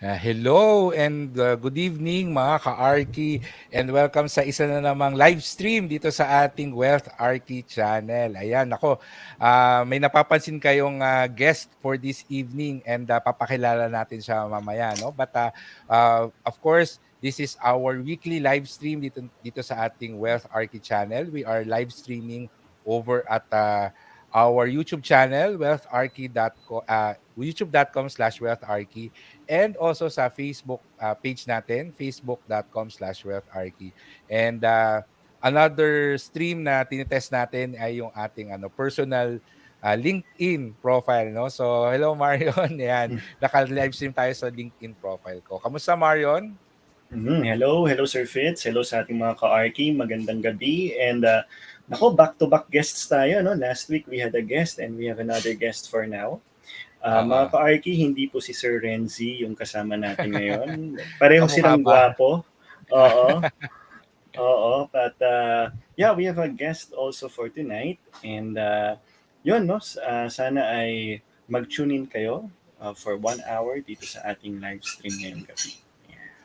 Hello and good evening mga ka-Arky and welcome sa isa na namang live stream dito sa ating Wealth Arky channel. Ayan, ako, may napapansin kayong guest for this evening and papakilala natin siya mamaya. No? But of course, this is our weekly live stream dito sa ating Wealth Arky channel. We are live streaming over at our YouTube channel, youtube.com/wealtharchy, and also sa Facebook page natin, facebook.com/wealtharchy. And another stream na tinitest natin ay yung ating personal LinkedIn profile, no? So, hello Marion. Yan. Naka-live stream tayo sa LinkedIn profile ko. Kamusta Marion? Hello Sir Fitz. Hello sa ating mga ka-Arky. Magandang gabi. And back-to-back guests tayo. No? Last week we had a guest and we have another guest for now. Mga ka-Arky, hindi po si Sir Renzi yung kasama natin ngayon. Pareho silang gwapo. Oo. Oo. But we have a guest also for tonight. And sana ay mag-tune in kayo for 1 hour dito sa ating live stream ngayong gabi.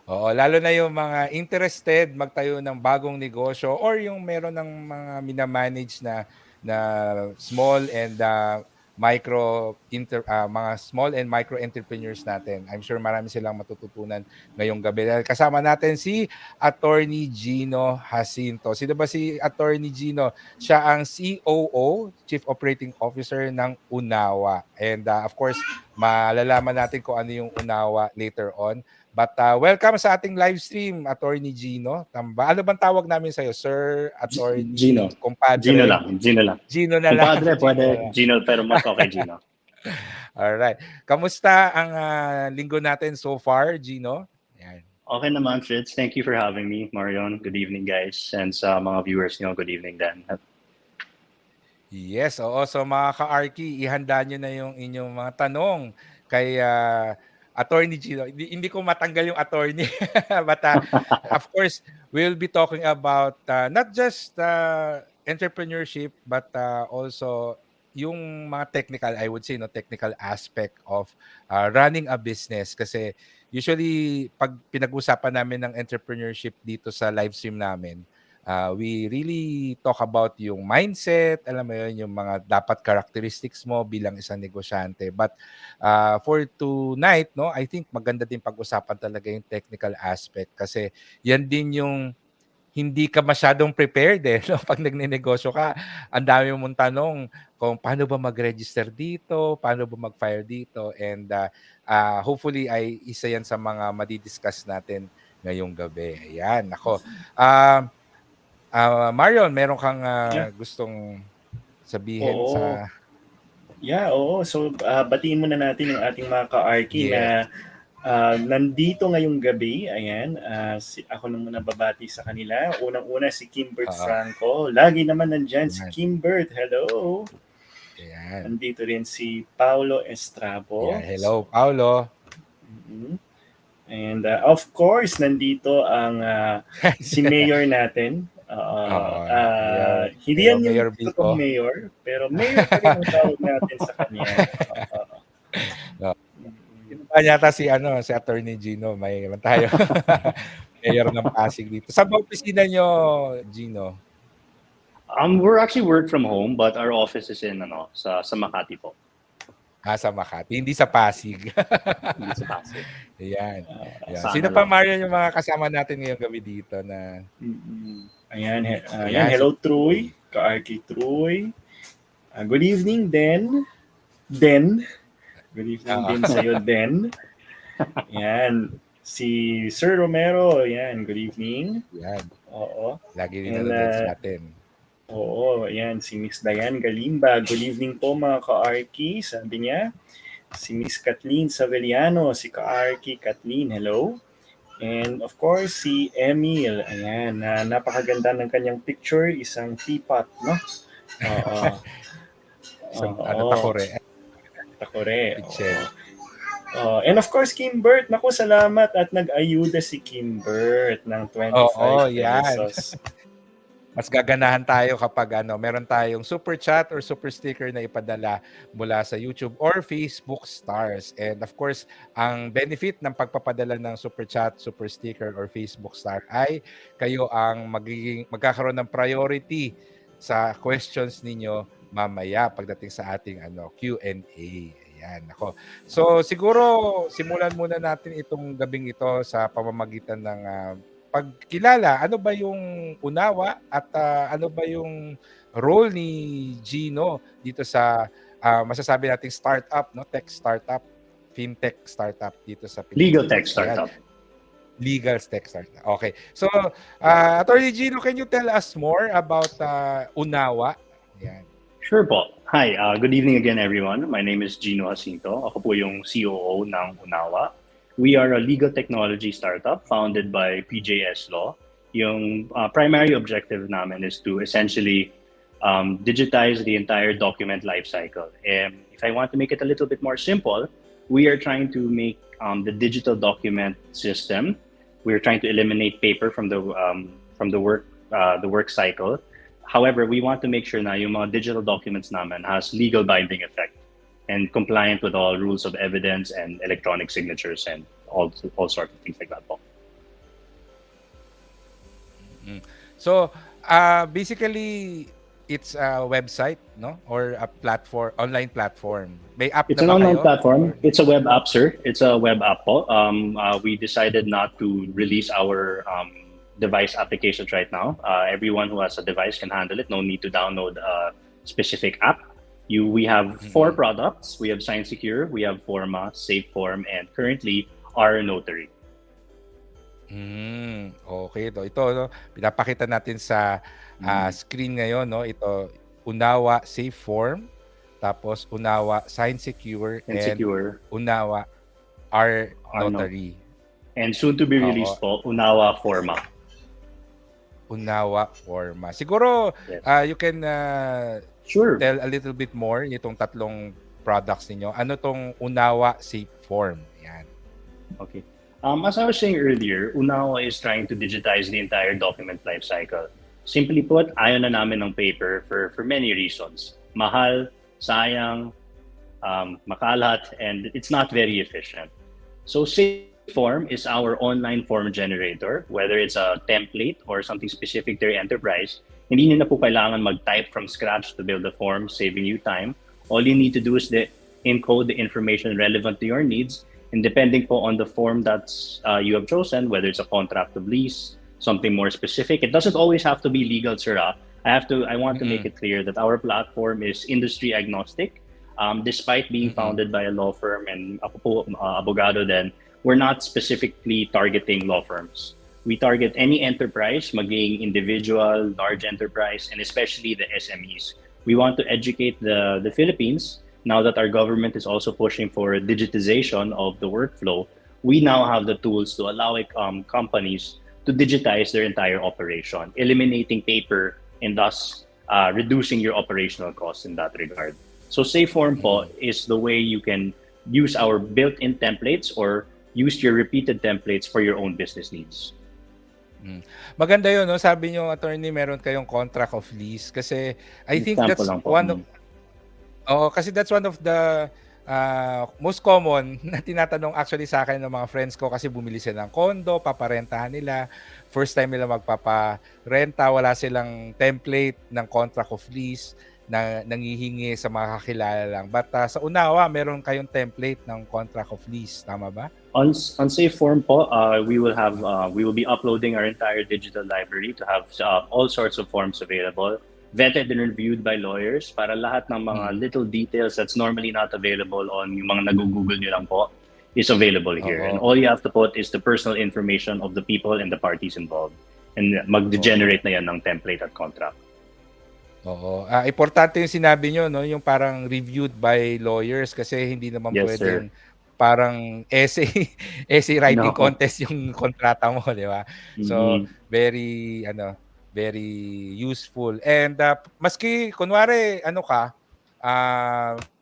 Oo, lalo na yung mga interested magtayo ng bagong negosyo or yung meron ng mga minamanage na small and mga small and micro entrepreneurs natin. I'm sure marami silang matututunan ngayong gabi. Kasama natin si Atty. Gino Jacinto. Sino ba si Atty. Gino? Siya ang COO, Chief Operating Officer ng UNAWA. And of course, malalaman natin kung ano yung UNAWA later on. But welcome sa ating live stream, Atty. Gino. Tamba. Ano bang tawag namin sa'yo? Sir, Atty. Gino. Compadre? Gino lang. Gino na lang. Compadre, pwede Gino, pero mas okay Gino. Alright. Kamusta ang linggo natin so far, Gino? Yan. Okay naman, Fitz. Thank you for having me, Marion. Good evening, guys. And sa mga viewers nyo, good evening din. Yes, oo. So mga ka-Arky, ihanda nyo na yung inyong mga tanong kay Atty. Gino. Hindi ko matanggal yung attorney. But of course, we'll be talking about not just entrepreneurship, but also yung mga technical, I would say, technical aspect of running a business. Kasi usually, pag pinag-usapan namin ng entrepreneurship dito sa live stream namin, we really talk about yung mindset, alam mo yun, yung mga dapat characteristics mo bilang isang negosyante. But for tonight, no, I think maganda din pag-usapan talaga yung technical aspect kasi yan din yung hindi ka masyadong prepared no? Pag nagnenegosyo ka, ang dami mong tanong kung paano ba mag-register dito, paano ba mag-file dito, and hopefully ay isa yan sa mga madidiscuss natin ngayong gabi. Ayan, ako. Marion, meron kang gustong sabihin sa... Oo. So, batiin muna natin yung ating mga ka-Arky na nandito ngayong gabi. Ayan, ako na muna babati sa kanila. Unang-una si Kimbert Franco. Lagi naman nandyan si Kimbert. Hello! Ayan. Nandito rin si Paulo Estrabo. Yeah, hello, Paulo. And of course, nandito ang si Mayor natin. Hindi yan yung totoong mayor, pero mayor pa rin ang tawag natin sa kanya. Yata si Atty. Gino, may tayo. Mayor ng Pasig dito. Saan ba opisina nyo, Gino? We're actually work from home, but our office is in sa Makati po. Sa Makati, hindi sa Pasig. Hindi sa Pasig. Ayan. Sino pa, Mario, yung mga kasama natin ngayong gabi dito na... Ayan, hello Troy, ka-Arky Troy. Good evening, Den. Good evening din sa'yo, Den. Ayan, si Sir Romero, ayan, good evening. Ayan. Oo. Lagi rin nanonood sa atin. Oo, ayan, si Miss Diane Galimba. Good evening po mga ka-Arky, sabi niya. Si Miss Kathleen Saveliano, si ka-Arky Kathleen, hello. And of course, si Emil, ayan, napakaganda ng kanyang picture, isang teapot, no? Takore. And of course, Kimbert, naku, salamat at nag-ayuda si Kimbert ng 25 pesos. mas gaganahan tayo kapag meron tayong super chat or super sticker na ipadala mula sa YouTube or Facebook stars. And of course, ang benefit ng pagpapadala ng super chat, super sticker or Facebook star ay kayo ang magkakaroon ng priority sa questions ninyo mamaya pagdating sa ating Q&A. Ayan, ako. So siguro simulan muna natin itong gabing ito sa pamamagitan ng pagkilala. Ano ba yung UNAWA at ano ba yung role ni Gino dito sa masasabi nating startup, no? Tech startup, fintech startup dito sa Legal tech Pilipinas. Ayan. startup. Legal tech startup. Okay. So, Atty. Gino, can you tell us more about UNAWA? Ayan. Sure po. Hi, good evening again everyone. My name is Gino Jacinto. Ako po yung COO ng UNAWA. We are a legal technology startup founded by PJS Law. Yung primary objective namin is to essentially digitize the entire document lifecycle. And if I want to make it a little bit more simple, we are trying to make the digital document system. We're trying to eliminate paper from the work cycle. However, we want to make sure na yung mga digital documents naman has legal binding effect and compliant with all rules of evidence and electronic signatures and all sorts of things like that po. So, basically, it's a website, no? Or a platform, online platform. May app It's na an ba online kayo? platform. It's a web app, sir. It's a web app po. We decided not to release our device applications right now. Everyone who has a device can handle it. No need to download a specific app. We have 4 products. We have Sign Secure, we have Forma, SafeForm, and currently our Notary. Okay, ito no, pinapakita natin sa screen ngayon, no? Ito UNAWA SafeForm, tapos UNAWA Sign Secure, And and Secure. UNAWA our Our Notary. And soon to be released po, UNAWA Forma. UNAWA Forma. Siguro Yes. you can Sure. tell a little bit more itong tatlong products ninyo. Ano tong UNAWA SafeForm? Yan. Okay. As I was saying earlier, UNAWA is trying to digitize the entire document lifecycle. Simply put, ayaw na namin ng paper for many reasons. Mahal, sayang, makalat, and it's not very efficient. So SafeForm is our online form generator, whether it's a template or something specific to your enterprise. Hindi niyo na po kailangan mag-type from scratch to build a form, saving you time. All you need to do is encode the information relevant to your needs, and depending po on the form that's you have chosen, whether it's a contract of lease, something more specific, it doesn't always have to be legal, sir. I want to make it clear that our platform is industry agnostic. Despite being founded by a law firm and ako po abogado din, we're not specifically targeting law firms. We target any enterprise, maging individual, large enterprise, and especially the SMEs. We want to educate the Philippines. Now that our government is also pushing for digitization of the workflow, we now have the tools to allow companies to digitize their entire operation, eliminating paper and thus reducing your operational costs in that regard. So SafeForm po is the way you can use our built-in templates or use your repeated templates for your own business needs. Maganda yun, no? Sabi nyo, attorney, meron kayong contract of lease kasi I think Example that's lang po. one of kasi that's one of the most common na tinatanong actually sa akin ng mga friends ko kasi bumili sila ng condo, paparentahan nila. First time nila magpaparenta, wala silang template ng contract of lease na nangihingi sa mga kakilala lang. But sa UNAWA, meron kayong template ng contract of lease, tama ba? On SafeForm po, we will be uploading our entire digital library to have all sorts of forms available, vetted and reviewed by lawyers para lahat ng mga little details that's normally not available on yung mga nag-google nyo lang po is available here. And all you have to put is the personal information of the people and the parties involved. And mag-generate na yan ng template at contract. Oo. Importante yung sinabi nyo, no? Yung parang reviewed by lawyers kasi hindi naman pwedeng parang essay writing contest yung kontrata mo, di ba? So, very useful. And maski kunwari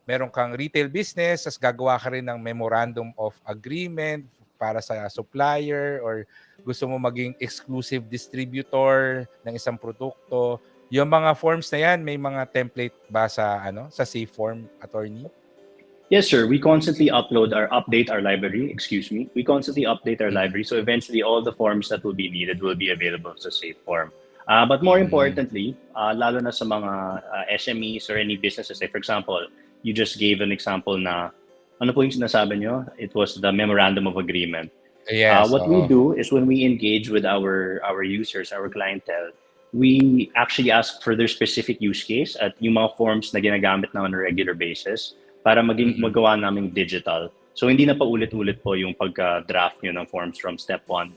meron kang retail business, as gagawa ka rin ng memorandum of agreement para sa supplier or gusto mo maging exclusive distributor ng isang produkto, yung mga forms na yan, may mga template ba sa sa safe form, attorney? Yes, sir. We constantly update our library. Excuse me. We constantly update our library. So eventually, all the forms that will be needed will be available sa safe form. But more importantly, lalo na sa mga SMEs or any businesses, like for example, you just gave an example na ano po yung sinasabi nyo? It was the memorandum of agreement. Yes, What we do is when we engage with our users, our clientele, we actually ask for their specific use case at yung mga forms na ginagamit na on a regular basis para maging magawa naming digital. So hindi na pa ulit-ulit po yung pagka-draft nyo ng forms from step 1.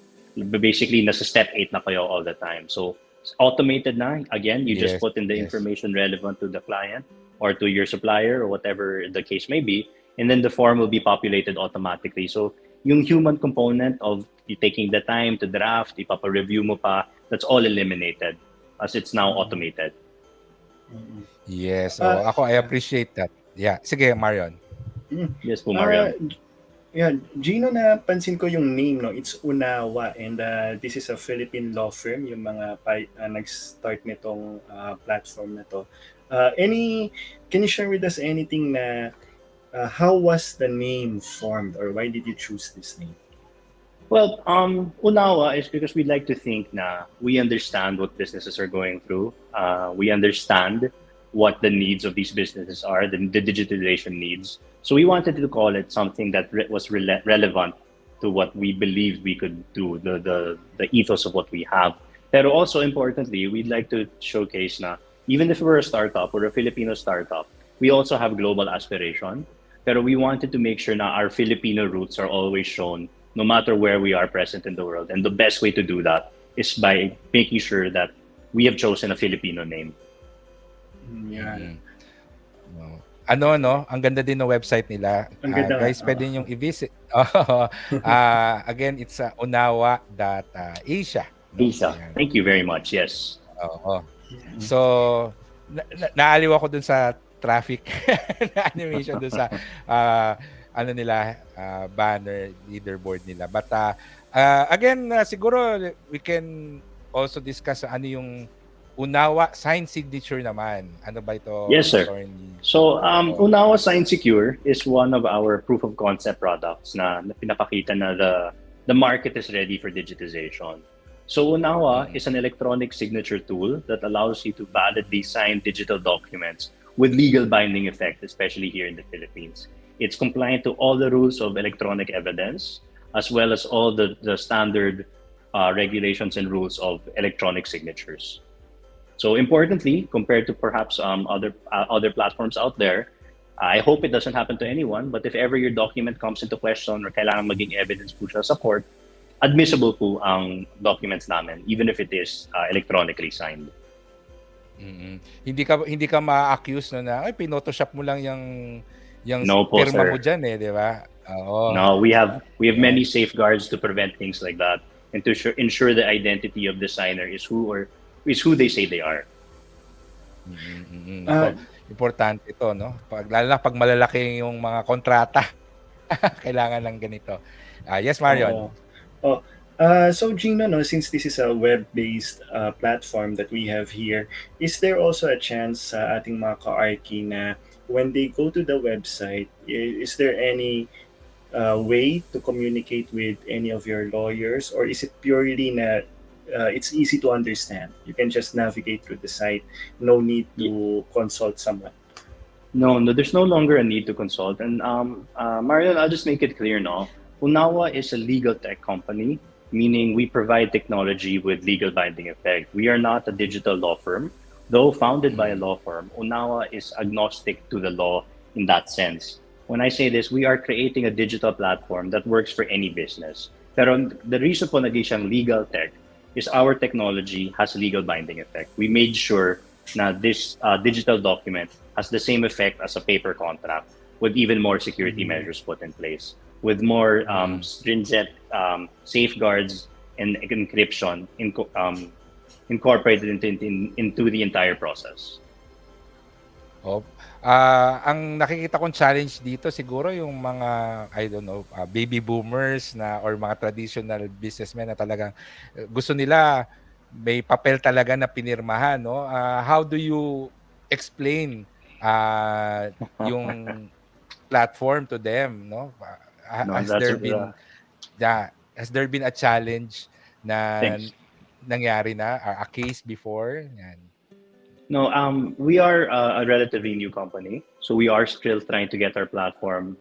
Basically, nasa step 8 na kayo all the time. So automated na. Again, you just put in the information relevant to the client or to your supplier or whatever the case may be, and then the form will be populated automatically. So yung human component of you taking the time to draft, ipapa-review mo pa, that's all eliminated as it's now automated. Yes. So ako, I appreciate that. Yeah. Sige, Marion. Yes po, Marion. Yeah, Gino, napansin ko yung name, no? It's UNAWA, and this is a Philippine law firm, yung mga nag-start nitong platform na to. Can you share with us anything na how was the name formed, or why did you choose this name? Well, UNAWA is because we like to think na we understand what businesses are going through. We understand what the needs of these businesses are, the digitization needs. So we wanted to call it something that was relevant to what we believed we could do, the ethos of what we have. But also importantly, we'd like to showcase na even if we're a startup or a Filipino startup, we also have global aspiration. Pero we wanted to make sure na our Filipino roots are always shown no matter where we are present in the world. And the best way to do that is by making sure that we have chosen a Filipino name. Yeah. Ang ganda din ng website nila. Guys, pwede niyong i-visit. Again, it's unawa.asia. Asia. Thank you very much. Yes. So, naaliw ako dun sa traffic na animation dun sa banner, leaderboard nila. But again, siguro we can also discuss ano yung UNAWA Sign Signature naman. Ano ba ito? Yes, sir. So, UNAWA Sign Secure is one of our proof of concept products na pinapakita na the market is ready for digitization. So, UNAWA is an electronic signature tool that allows you to validly sign digital documents with legal binding effect, especially here in the Philippines. It's compliant to all the rules of electronic evidence, as well as all the standard regulations and rules of electronic signatures. So importantly, compared to perhaps other platforms out there, I hope it doesn't happen to anyone, but if ever your document comes into question or kailangan maging evidence po siya sa court, admissible po ang documents namin, even if it is electronically signed. Hindi ka ma-accuse na pinotoshop mo lang yung no po, pirma sir. mo dyan di ba? No, we have many safeguards to prevent things like that and to ensure the identity of the signer is who they say they are. Importante ito, no? Lalo na pag malalaki yung mga kontrata, kailangan ng ganito. Yes, Marion. So Gino, since this is a web-based platform that we have here, is there also a chance sa ating mga ka-arki na when they go to the website, is there any way to communicate with any of your lawyers, or is it purely na it's easy to understand? You can just navigate through the site, no need to consult someone. No, there's no longer a need to consult. And Marion, I'll just make it clear now. UNAWA is a legal tech company, meaning we provide technology with legal binding effect. We are not a digital law firm. Though founded by a law firm, UNAWA is agnostic to the law in that sense. When I say this, we are creating a digital platform that works for any business. Pero the reason po naging siyang legal tech is our technology has legal binding effect. We made sure na this digital document has the same effect as a paper contract with even more security measures put in place, with more stringent safeguards and encryption incorporated into the entire process. Oh, ang nakikita kong challenge dito siguro yung mga, I don't know, baby boomers na or mga traditional businessmen na talagang gusto nila may papel talaga na pinirmahan, 'no? How do you explain yung platform to them, 'no? No, Has that's there been, yeah, has there been a challenge na thanks. nangyari na, a case before? Yan. No, we are a relatively new company, so we are still trying to get our platform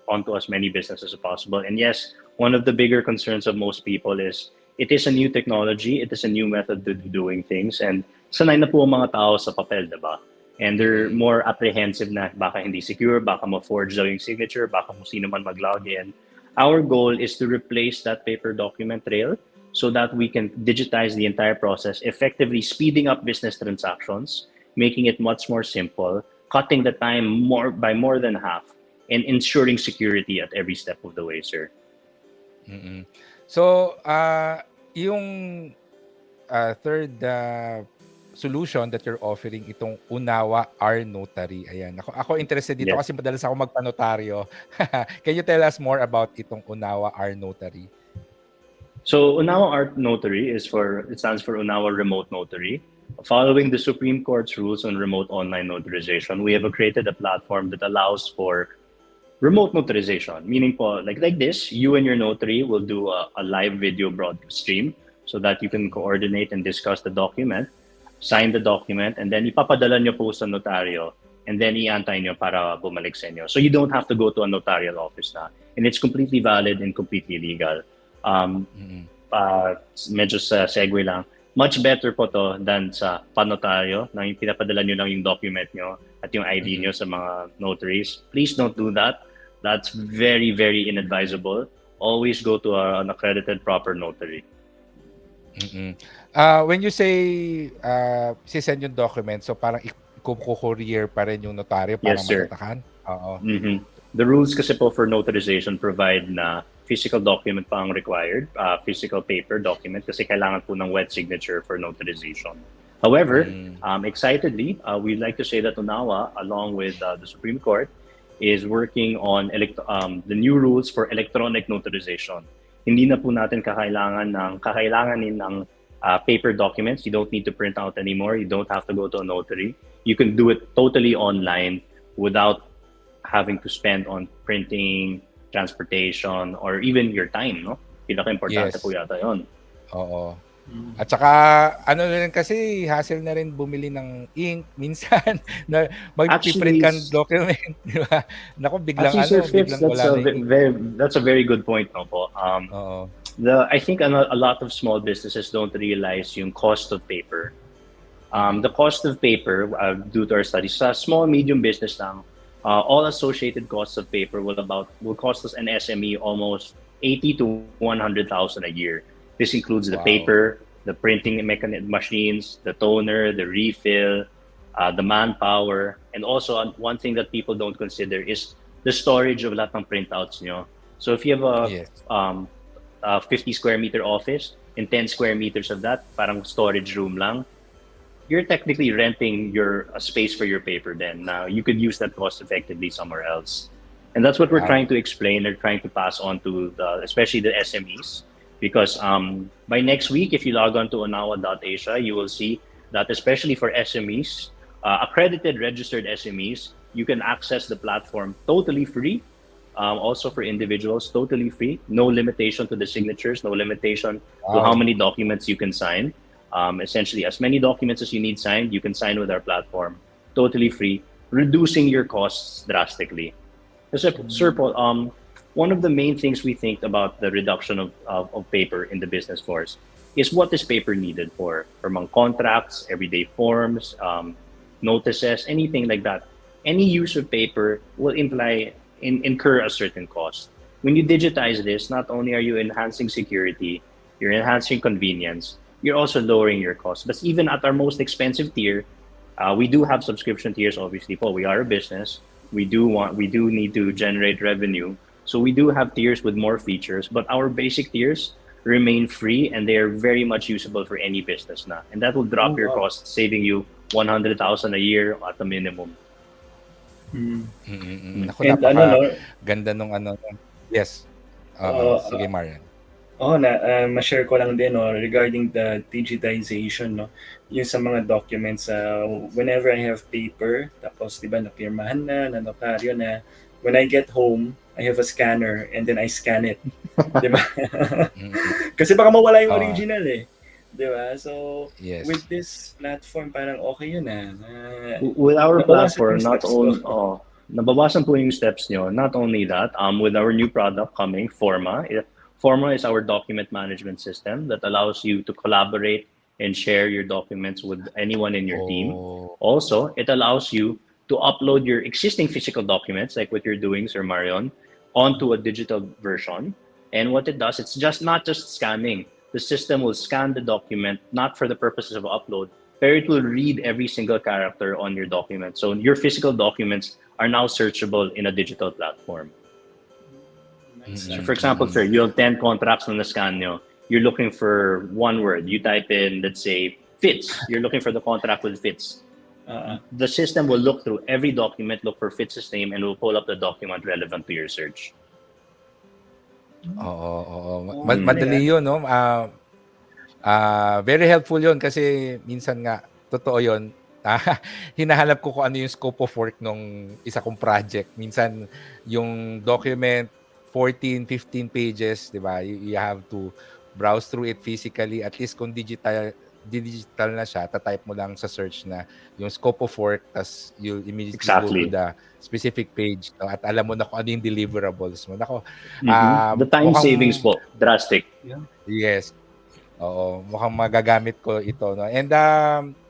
onto as many businesses as possible. And yes, one of the bigger concerns of most people is it is a new technology, it is a new method to doing things, and sanay na po ang mga tao sa papel, diba? And they're Mm. more apprehensive na baka hindi secure, baka ma-forge daw yung signature, baka kung sino man mag-log in. Our goal is to replace that paper document trail so that we can digitize the entire process, effectively speeding up business transactions, making it much more simple, cutting the time more than half, and ensuring security at every step of the way, sir. Mm. So, yung third solution that you're offering, itong UNAWA R Notary. Ayan. Ako interested dito Yes. kasi madalas ako magpanotaryo. Can you tell us more about itong UNAWA R Notary? So UNAWA Art Notary it stands for UNAWA Remote Notary. Following the Supreme Court's rules on remote online notarization, we have created a platform that allows for remote notarization, meaning po, like this, you and your notary will do a live video broadcast stream so that you can coordinate and discuss the document, sign the document, and then ipapadala nyo po sa notaryo, and then iantay nyo para bumalik sa inyo. So you don't have to go to a notarial office na. And it's completely valid and completely legal. Um, Mm. Medyo sa segue lang, much better po to than sa panotaryo na yung pinapadala nyo lang yung document nyo at yung ID nyo sa mga notaries. Please don't do that. That's very, very inadvisable. Always go to an accredited proper notary. Mm. When you say sisend yung document, so parang i-courier pa rin yung notaryo para Yes, sir. matatakan? Oo. Mm-hmm. The rules kasi po for notarization provide na physical document pa ang required, physical paper document kasi kailangan po ng wet signature for notarization. However, excitedly, we'd like to say that UNAWA, along with the Supreme Court, is working on the new rules for electronic notarization. Hindi na po natin kakailanganin ng paper documents. You don't need to print out anymore. You don't have to go to a notary. You can do it totally online without having to spend on printing, transportation, or even your time, no? Pinaka-importante Yes. po yata yun. Oo. At saka ano rin kasi hassle na rin bumili ng ink minsan na magpi-print kang document, di ba? Naku, biglang Sir Fitz, biglang wala na yung ink. that's a very good point, no po. Oo. I think a lot of small businesses don't realize yung cost of paper. The cost of paper, due to our studies, sa small medium business lang, all associated costs of paper will cost us an SME almost 80 to 100,000 a year. This includes the paper, the printing machines, the toner, the refill, the manpower, and also one thing that people don't consider is the storage of lahat ng printouts nyo. So if you have a 50 square meter office and 10 square meters of that, parang storage room lang, you're technically renting a space for your paper then. Now, you could use that cost effectively somewhere else. And that's what we're trying to explain or trying to pass on to especially the SMEs. Because by next week, if you log on to unawa.asia, you will see that especially for SMEs, accredited registered SMEs, you can access the platform totally free. Also for individuals, totally free. No limitation to the signatures, no limitation to how many documents you can sign. Essentially, as many documents as you need signed, you can sign with our platform, totally free, reducing your costs drastically. Sir Paul, one of the main things we think about the reduction of paper in the business force is what is paper needed for among contracts, everyday forms, notices, anything like that. Any use of paper will incur a certain cost. When you digitize this, not only are you enhancing security, you're enhancing convenience, you're also lowering your costs. But even at our most expensive tier, we do have subscription tiers. Obviously, Paul, we are a business. We do need to generate revenue. So we do have tiers with more features, but our basic tiers remain free and they are very much usable for any business na. And that will drop your costs, saving you 100,000 a year at the minimum. Mm. Naku, And ano, no, napakaganda nung ano. Yes. Oo, sige uh, Marian. ma-share ko lang din, no, regarding the digitization, no, yung sa mga documents, whenever I have paper, tapos, di ba, napirmahan na notaryo na, when I get home, I have a scanner and then I scan it. Di ba? Mm. Kasi baka mawala yung Oo, original eh. Di ba? So, with yes. this platform, parang okay yun With our nabawasan platform, yung steps ko. nabawasan po yung steps nyo. Not only that, with our new product coming, Forma is our document management system that allows you to collaborate and share your documents with anyone in your team. Oh, Also, it allows you to upload your existing physical documents, like what you're doing, Sir Marion, onto a digital version. And what it does, it's just not just scanning. The system will scan the document not for the purposes of upload, but it will read every single character on your document. So your physical documents are now searchable in a digital platform. Nice. So for example, sir, you have 10 contracts on the scan nyo. You're looking for one word. You type in, let's say, fits. You're looking for the contract with fits. The system will look through every document, look for Fitz's name, and will pull up the document relevant to your search. oo. Galing, Madali yun, no? Very helpful yun kasi minsan nga, totoo yun, hinahanap ko kung ano yung scope of work nung isa kong project. Minsan, yung document, 14, 15 pages, di ba? You have to browse through it physically. At least kung digital na siya, tatype mo lang sa search na yung scope of work, tas you immediately go to Exactly. the specific page, no? At alam mo na kung ano yung deliverables mo. Nako, The time savings mukhang, po, drastic. yes, oo, mukhang magagamit ko ito, no. And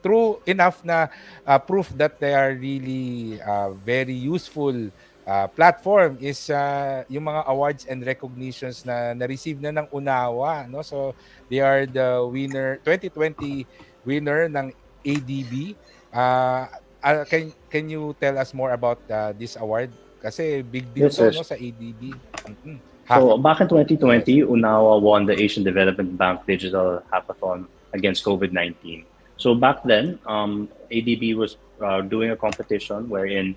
true enough na proof that they are really very useful platform is yung mga awards and recognitions na na-receive na ng UNAWA, no. So they are the winner 2020 winner ng ADB. Can you tell us more about this award? Kasi big deal Yes, to, sir. no, sa ADB. So back in Yes. 2020, UNAWA won the Asian Development Bank Digital Hackathon against COVID-19. So back then, ADB was doing a competition wherein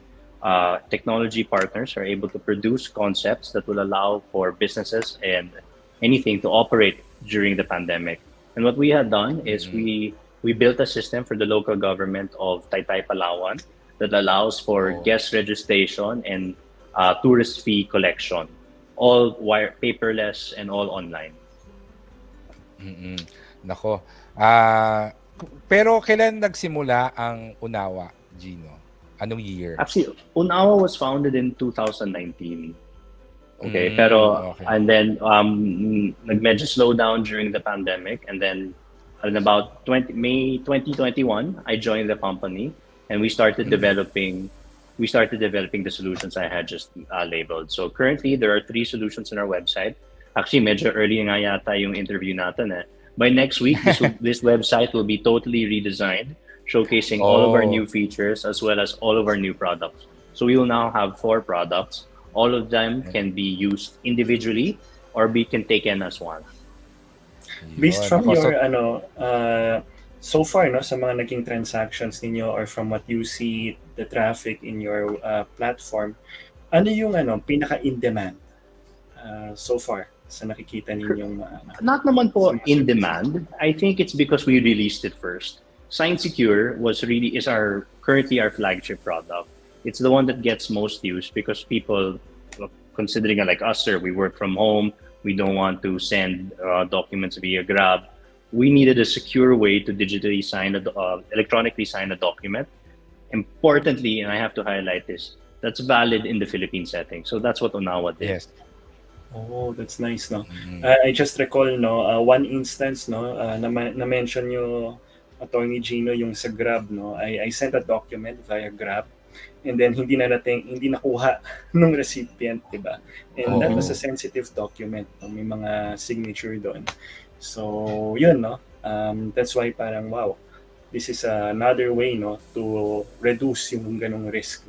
technology partners are able to produce concepts that will allow for businesses and anything to operate during the pandemic. And what we had done is we built a system for the local government of Taytay, Palawan that allows for guest registration and tourist fee collection, all paperless and all online. Nako. Pero kailan nagsimula ang UNAWA, Gino? Anong year? Actually, UNAWA was founded in 2019. Okay, pero okay. and then nag-medyo slow down during the pandemic, and then in about May 2021, I joined the company and we started developing the solutions I had just labeled. So currently, there are 3 solutions on our website. Actually, medyo early nga yata yung interview natin eh. By next week, this website will be totally redesigned, showcasing all of our new features as well as all of our new products. So we will now have 4 products. All of them can be used individually or be taken as one. Based from your so far, no, sa mga naging transactions ninyo or from what you see the traffic in your platform, ano yung pinaka in demand so far sa nakikita ninyong not naman po in demand. I think it's because we released it first. Sign Secure is currently our flagship product. It's the one that gets most use because people, considering like us, sir, we work from home. We don't want to send documents via Grab. We needed a secure way to electronically sign a document. Importantly, and I have to highlight this, that's valid in the Philippine setting. So that's what UNAWA did. Yes. Oh, that's nice, no. I just recall, no, one instance, no, na mention nyo, Atty. Gino, yung sa Grab, no. I sent a document via Grab and then hindi nakuha ng recipient, diba? And that was a sensitive document, no? May mga signature doon. So, yun, no. That's why parang wow, this is another way, no, to reduce yung ganong risk.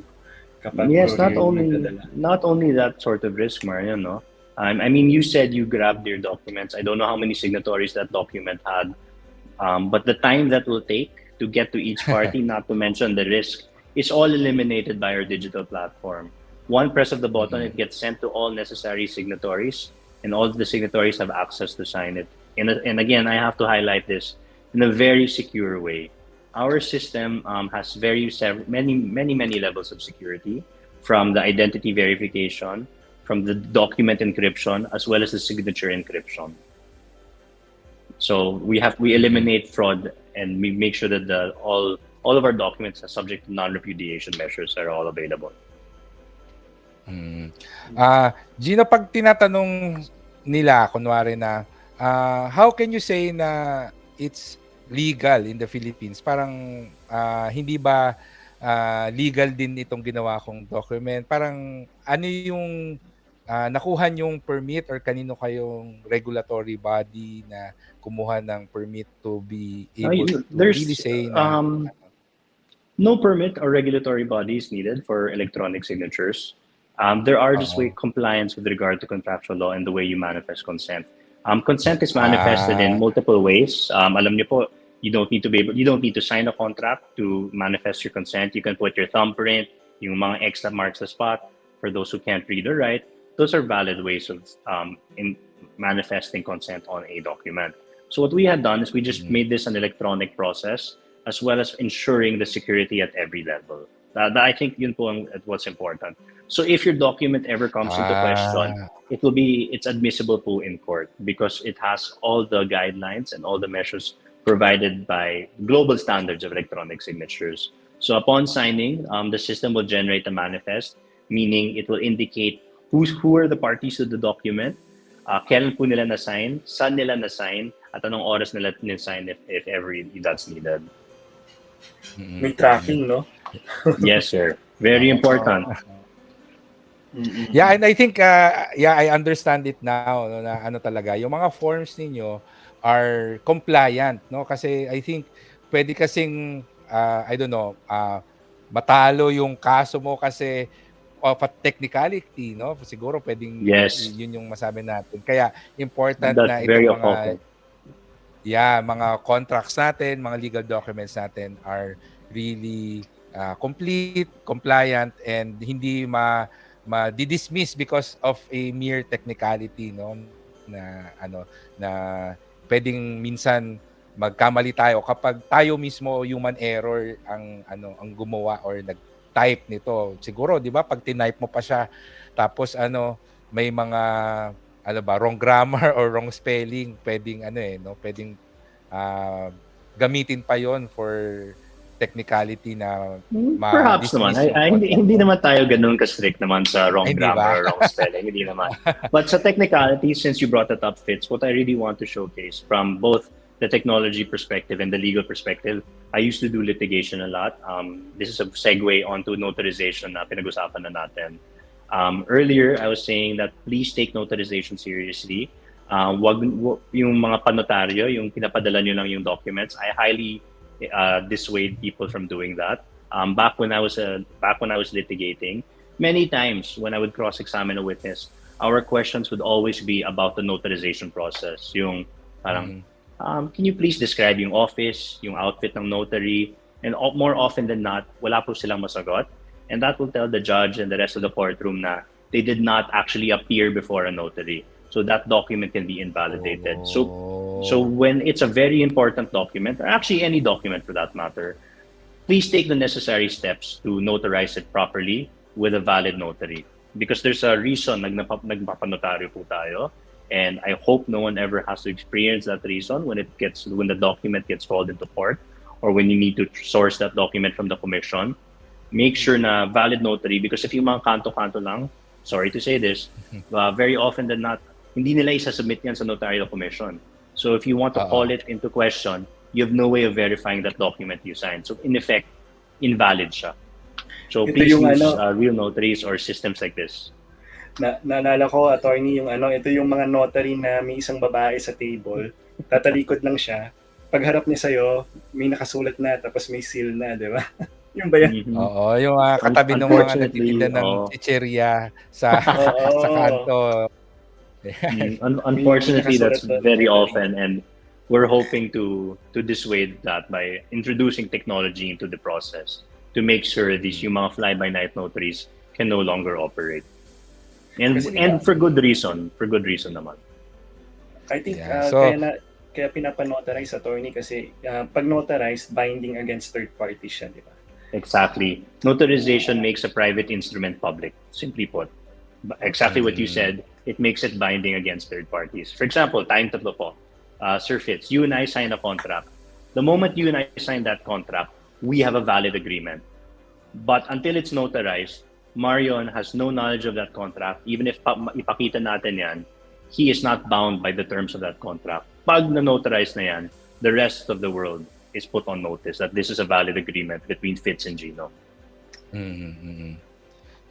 Kapag yes, not only that sort of risk, Marian, no. I mean, you said you grabbed your documents. I don't know how many signatories that document had, but the time that will take to get to each party, not to mention the risk, is all eliminated by our digital platform. One press of the button, it gets sent to all necessary signatories, and all the signatories have access to sign it. And again, I have to highlight this in a very secure way. Our system has many levels of security, from the identity verification, from the document encryption, as well as the signature encryption. So we eliminate fraud, and we make sure that all of our documents are subject to non-repudiation measures are all available. Gino, pag tinatanong nila, kunwari na, how can you say na it's legal in the Philippines? Parang hindi ba legal din itong ginawa kong document? Parang ano yung nakuha yung permit or kanino kayong regulatory body na kumuha ng permit to be able to really say na no permit or regulatory body is needed for electronic signatures. There are just compliance with regard to contractual law and the way you manifest consent. Consent is manifested in multiple ways. Alam niyo po, you don't need to sign a contract to manifest your consent. You can put your thumbprint, yung mga extra marks sa spot for those who can't read or write. Those are valid ways of in manifesting consent on a document. So what we had done is we just made this an electronic process, as well as ensuring the security at every level. I think yun po what's important. So if your document ever comes into question, it's admissible po in court because it has all the guidelines and all the measures provided by global standards of electronic signatures. So upon signing, the system will generate a manifest, meaning it will indicate who are the parties to the document, kailan po nila na-sign, saan nila na-sign, at anong oras nila na-sign if ever that's needed. May tracking, no? Yes, sir. Very important. Yeah, and I think I understand it now, no, na ano talaga, yung mga forms ninyo are compliant, no? Kasi I think pwede kasing I don't know, matalo yung kaso mo kasi of a technicality, no? Siguro pwedeng yun yung masabi natin. Kaya important na itong mga contracts natin, mga legal documents natin are really complete, compliant, and hindi ma-dismiss because of a mere technicality, no, na pwedeng minsan magkamali tayo kapag tayo mismo human error ang gumawa or nag-type nito. Siguro, 'di ba, pag tinype mo pa siya tapos may mga wrong grammar or wrong spelling, pwedeng pwedeng gamitin pa 'yon for technicality na perhaps naman. Hindi naman tayo ganun ka-strict naman sa wrong grammar or wrong spelling. Hindi naman. But sa technicality, since you brought it up, Fitz, what I really want to showcase from both the technology perspective and the legal perspective, I used to do litigation a lot. This is a segue onto notarization na pinag-usapan na natin. Earlier, I was saying that please take notarization seriously. Wag yung mga panotaryo, yung pinapadala nyo lang yung documents, I highly dissuade people from doing that. Back when I was litigating, many times when I would cross-examine a witness, our questions would always be about the notarization process. Yung parang, can you please describe yung office, yung outfit ng notary, and more often than not, wala po silang masagot. And that will tell the judge and the rest of the courtroom na they did not actually appear before a notary. So that document can be invalidated. So when it's a very important document, or actually any document for that matter, please take the necessary steps to notarize it properly with a valid notary. Because there's a reason nagpapanotaryo po tayo, and I hope no one ever has to experience that reason when the document gets called into court, or when you need to source that document from the commission. Make sure na valid notary, because if yung mga kanto-kanto lang, sorry to say this, very often than not, hindi nila isasubmit yan sa notarial commission. So if you want to call it into question, you have no way of verifying that document you signed. So in effect, invalid siya. So please use real notaries or systems like this. Naalala ko, attorney, ito yung mga notary na may isang babae sa table, tatalikod lang siya, pagharap niya sa'yo, may nakasulat na, tapos may seal na, di ba? Yung ba yan? Oo, yung katabi ng mga nagtitinda ng chicheria sa kanto. Unfortunately, that's very often, and we're hoping to dissuade that by introducing technology into the process. to make sure these yung mga fly-by-night notaries can no longer operate. And Kasi for good reason. For good reason naman. I think Yeah. So, kaya pinapa-notarize, attorney, kasi pag notarized, binding against third parties siya, di ba? Exactly. Notarization makes a private instrument public. Simply put. Exactly what you said. It makes it binding against third parties. For example, tayong tatlo po. Sir Fitz, you and I sign a contract. The moment you and I sign that contract, we have a valid agreement. But until it's notarized, Marion has no knowledge of that contract. Even if ipakita natin yan, he is not bound by the terms of that contract. Pag na-notarize na yan, the rest of the world is put on notice that this is a valid agreement between Fitz and Gino.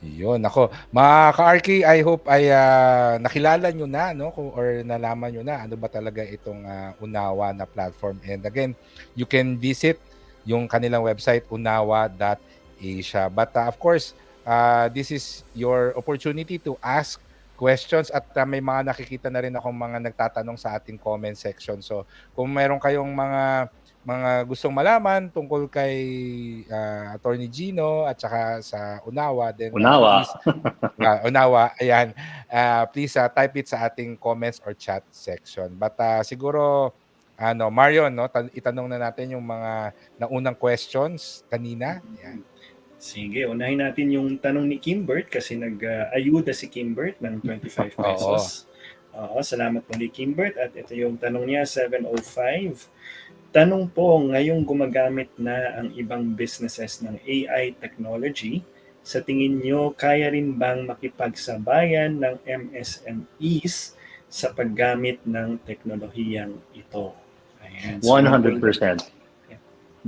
Yun, ako. Mga ka-RK, I hope ay nakilala nyo na, no? Or nalaman nyo na ano ba talaga itong UNAWA na platform. And again, you can visit yung kanilang website, unawa.asia. But of course, this is your opportunity to ask questions at may mga nakikita na rin akong mga nagtatanong sa ating comment section. So, kung meron kayong mga gustong malaman tungkol kay Attorney Gino at saka sa UNAWA, then UNAWA. please, UNAWA, ayan, please type it sa ating comments or chat section. But siguro, Marion, no, itanong na natin yung mga naunang questions kanina. Ayan. Sige, unahin natin yung tanong ni Kimbert kasi nag-ayuda si Kimbert ng 25 pesos. Oo, salamat po ni Kimbert. At ito yung tanong niya, 705. Tanong po, ngayong gumagamit na ang ibang businesses ng AI technology, sa tingin nyo, kaya rin bang makipagsabayan ng MSMEs sa paggamit ng teknolohiyang ito? Ayan. 100%.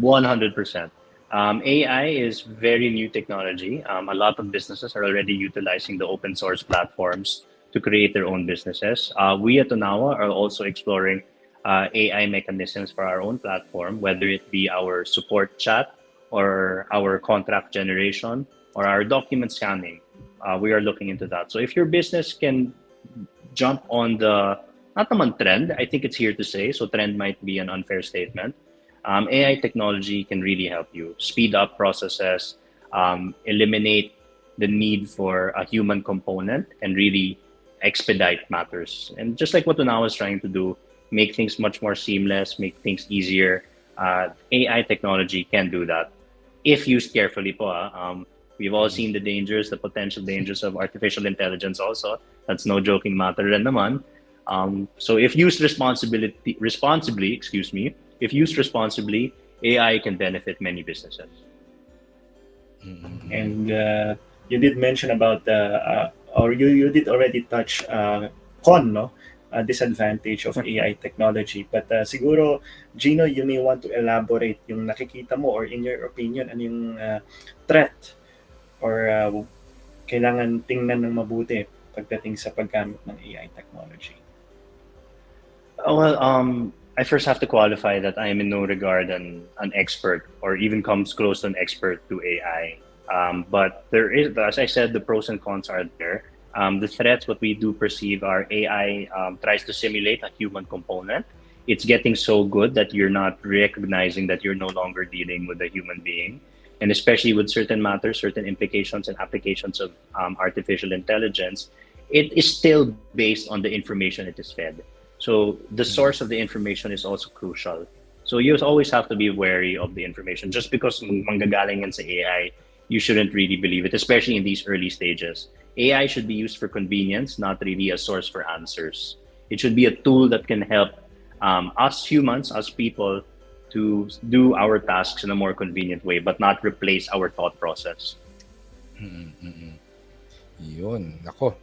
100%. AI is very new technology. A lot of businesses are already utilizing the open source platforms to create their own businesses. We at UNAWA are also exploring AI mechanisms for our own platform, whether it be our support chat or our contract generation or our document scanning. We are looking into that. So if your business can jump on the, not naman trend, I think it's here to stay, so trend might be an unfair statement. AI technology can really help you speed up processes, eliminate the need for a human component, and really expedite matters. And just like what UNAWA is trying to do, make things much more seamless, make things easier. AI technology can do that if used carefully po. We've all seen the dangers, the potential dangers of artificial intelligence also. That's no joking matter rin naman. So if used responsibly, if used responsibly, AI can benefit many businesses. And you did mention about or you did already touch con, disadvantage of AI technology. But siguro, Gino, you may want to elaborate yung nakikita mo or in your opinion, ano yung threat or kailangan tingnan ng mabuti pagdating sa paggamit ng AI technology. Well, I first have to qualify that I am in no regard an expert or even comes close to an expert to AI. But there is, as I said, the pros and cons are there. The threats, what we do perceive are AI tries to simulate a human component. It's getting so good that you're not recognizing that you're no longer dealing with a human being. And especially with certain matters, certain implications and applications of artificial intelligence, it is still based on the information it is fed. So the source of the information is also crucial. So you always have to be wary of the information. Just because manggagaling yan sa AI, you shouldn't really believe it, especially in these early stages. AI should be used for convenience, not really a source for answers. It should be a tool that can help us humans, us people, to do our tasks in a more convenient way, but not replace our thought process. Yun. Ako.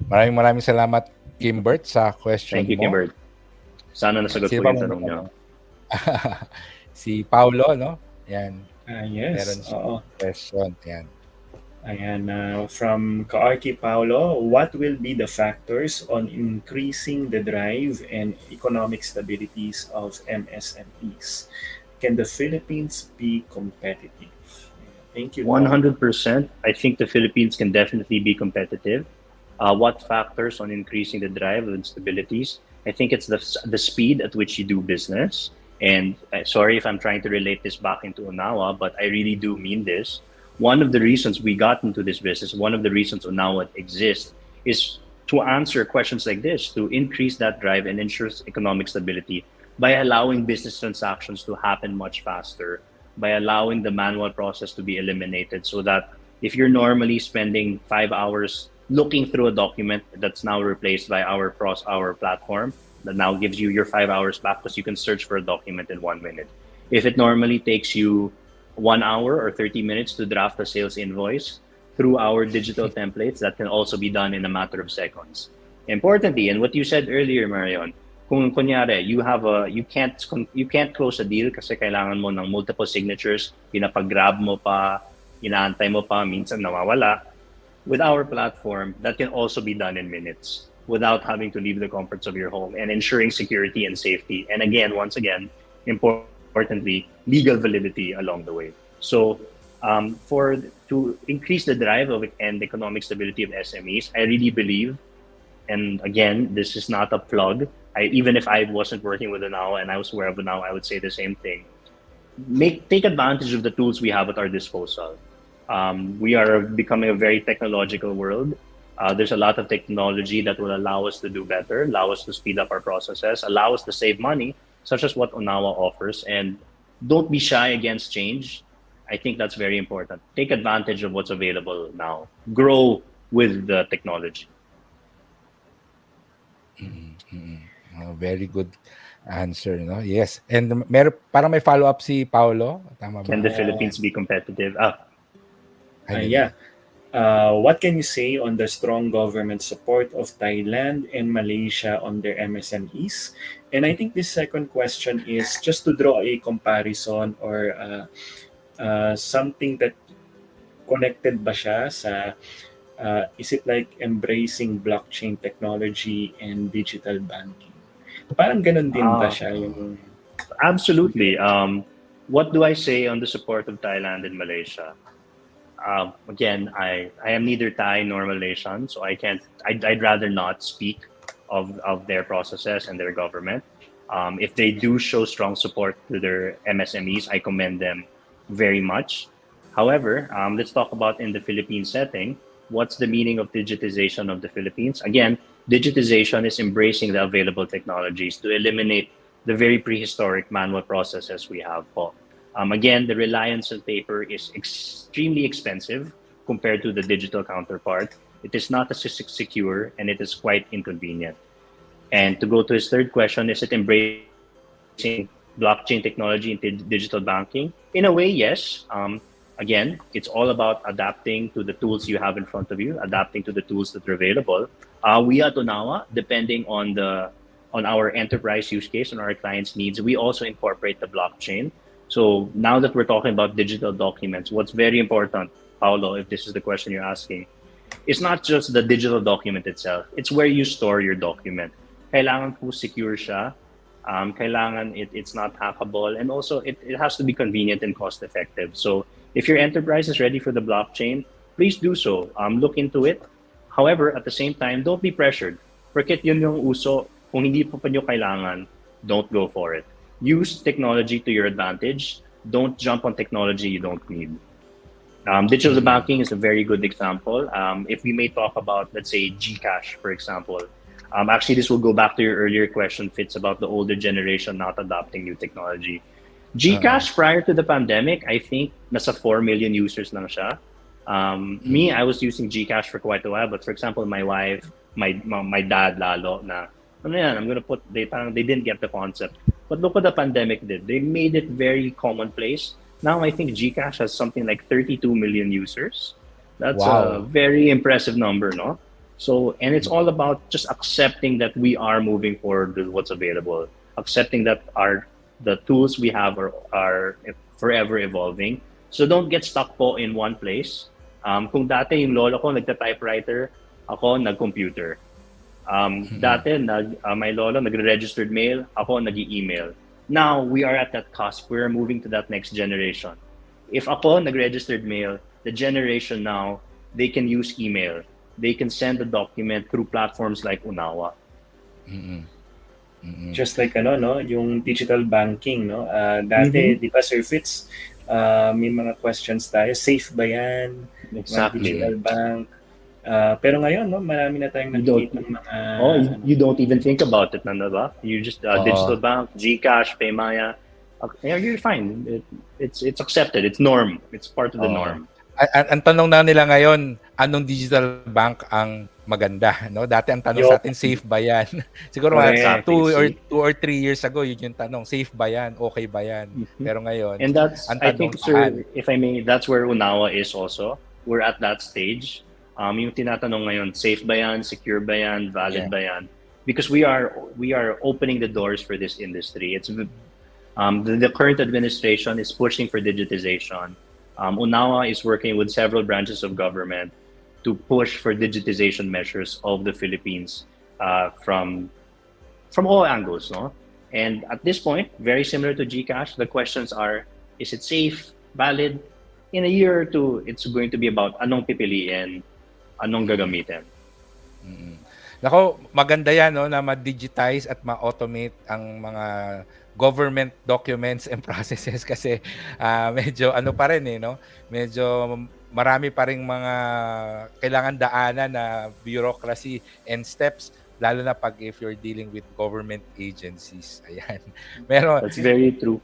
Maraming salamat, Kimbert, sa question mo. Thank you, Kimbert. Sana nasagot ko yung tanong niyo. Si Paulo, no? Yan. Yes. Meron siyang question. Yan. Ayan, from Kaarki Paulo, what will be the factors on increasing the drive and economic stabilities of MSMEs? Can the Philippines be competitive? Thank you. 100%. I think the Philippines can definitely be competitive. What factors on increasing the drive and stabilities? I think it's the speed at which you do business. And sorry if I'm trying to relate this back into UNAWA, but I really do mean this. One of the reasons we got into this business, one of the reasons UNAWA exists, is to answer questions like this, to increase that drive and ensure economic stability by allowing business transactions to happen much faster, by allowing the manual process to be eliminated, so that if you're normally spending 5 hours looking through a document, that's now replaced by our platform that now gives you your 5 hours back because you can search for a document in 1 minute. If it normally takes you 1 hour or 30 minutes to draft a sales invoice, through our digital templates, that can also be done in a matter of seconds. Importantly, and what you said earlier, Marion, kung kunyari, you can't close a deal kasi kailangan mo ng multiple signatures, pinapag-grab mo pa, inaantay mo pa, minsan nawawala. With our platform, that can also be done in minutes without having to leave the comforts of your home and ensuring security and safety. And again, once again, importantly, legal validity along the way. So to increase the drive and economic stability of SMEs, I really believe, and again, this is not a plug. Even if I wasn't working with UNAWA and I was aware of UNAWA, I would say the same thing. Take advantage of the tools we have at our disposal. We are becoming a very technological world. There's a lot of technology that will allow us to do better, allow us to speed up our processes, allow us to save money, such as what UNAWA offers. And don't be shy against change. I think that's very important. Take advantage of what's available now. Grow with the technology. Very good answer, no? Yes. And parang may follow-up si Paolo. Tama ba? Can the Philippines be competitive? Yeah. What can you say on the strong government support of Thailand and Malaysia on their MSMEs? And I think this second question is just to draw a comparison or something that connected ba siya sa is it like embracing blockchain technology and digital banking? Parang ganun din ba siya yung... Absolutely. What do I say on the support of Thailand and Malaysia? Again, I am neither Thai nor Malaysian, so I'd rather not speak of their processes and their government. If they do show strong support to their MSMEs, I commend them very much. However, let's talk about in the Philippine setting, what's the meaning of digitization of the Philippines? Again, digitization is embracing the available technologies to eliminate the very prehistoric manual processes we have. Again, the reliance on paper is extremely expensive compared to the digital counterpart. It is not as secure and it is quite inconvenient. And to go to his third question, is it embracing blockchain technology into digital banking? In a way, yes. Again, it's all about adapting to the tools you have in front of you, adapting to the tools that are available. We at UNAWA, depending on our enterprise use case and our clients' needs, we also incorporate the blockchain. So now that we're talking about digital documents, what's very important, Paolo, if this is the question you're asking, it's not just the digital document itself. It's where you store your document. Kailangan po secure siya. Kailangan it's not hackable. And also, it has to be convenient and cost-effective. So if your enterprise is ready for the blockchain, please do so. Look into it. However, at the same time, don't be pressured. Porket yun yung uso, kung hindi pa nyo kailangan, don't go for it. Use technology to your advantage. Don't jump on technology you don't need. Digital banking is a very good example. If we may talk about, let's say, GCash, for example. Actually, this will go back to your earlier question, Fitz, about the older generation not adopting new technology. GCash, prior to the pandemic, I think nasa 4 million users lang siya. Me, I was using GCash for quite a while, but for example, my wife, my dad lalo, na, I'm gonna put, they didn't get the concept. But look what the pandemic did. They made it very commonplace. Now I think GCash has something like 32 million users. That's a very impressive number, no? So, and it's all about just accepting that we are moving forward with what's available, accepting that the tools we have are forever evolving. So don't get stuck po in one place. Kung dati yung lolo ko nagta-typewriter, ako nag-computer. Dati my lolo nagre-registered mail, ako nag-email. Now we are at that cusp. We're moving to that next generation. If ako nag-registered mail, the generation now, they can use email. They can send a document through platforms like UNAWA. Just like yung digital banking, no? Dati, di ba, Sir Fitz, May mga questions tayo. Safe ba yan? Mga Exactly. digital bank? Pero ngayon, no, marami na tayong You don't, nakikita ng mga you don't even think about it, na ba? You just Oo. digital bank, GCash, Paymaya. Yeah, you're fine. It's accepted. It's norm. It's part of the Oo. norm. Ang tanong na nila ngayon, anong digital bank ang maganda, no? Dati ang tanong sa Yo, atin, safe ba 'yan? Siguro mga correct. Exactly. 2 or 3 years ago, yun yung tanong, safe ba 'yan? Okay ba 'yan? Mhm. Pero ngayon, And that's, ang I tanong think, saan? sir, if I may, that's where UNAWA is also. We're at that stage. Yung tinatanong ngayon, safe ba yan, secure ba yan, valid Yeah. ba yan? Because we are opening the doors for this industry. The current administration is pushing for digitization. UNAWA is working with several branches of government to push for digitization measures of the Philippines from all angles, no? And at this point, very similar to GCash, the questions are: is it safe, valid? In a year or two, it's going to be about anong pipiliin, anong gagamitin. Mm. Nako, maganda 'yan, no, na ma-digitize at ma-automate ang mga government documents and processes kasi medyo ano pa rin no, medyo marami pa ring mga kailangan daanan na bureaucracy and steps lalo na pag if you're dealing with government agencies. Ayan. Meron That's very true.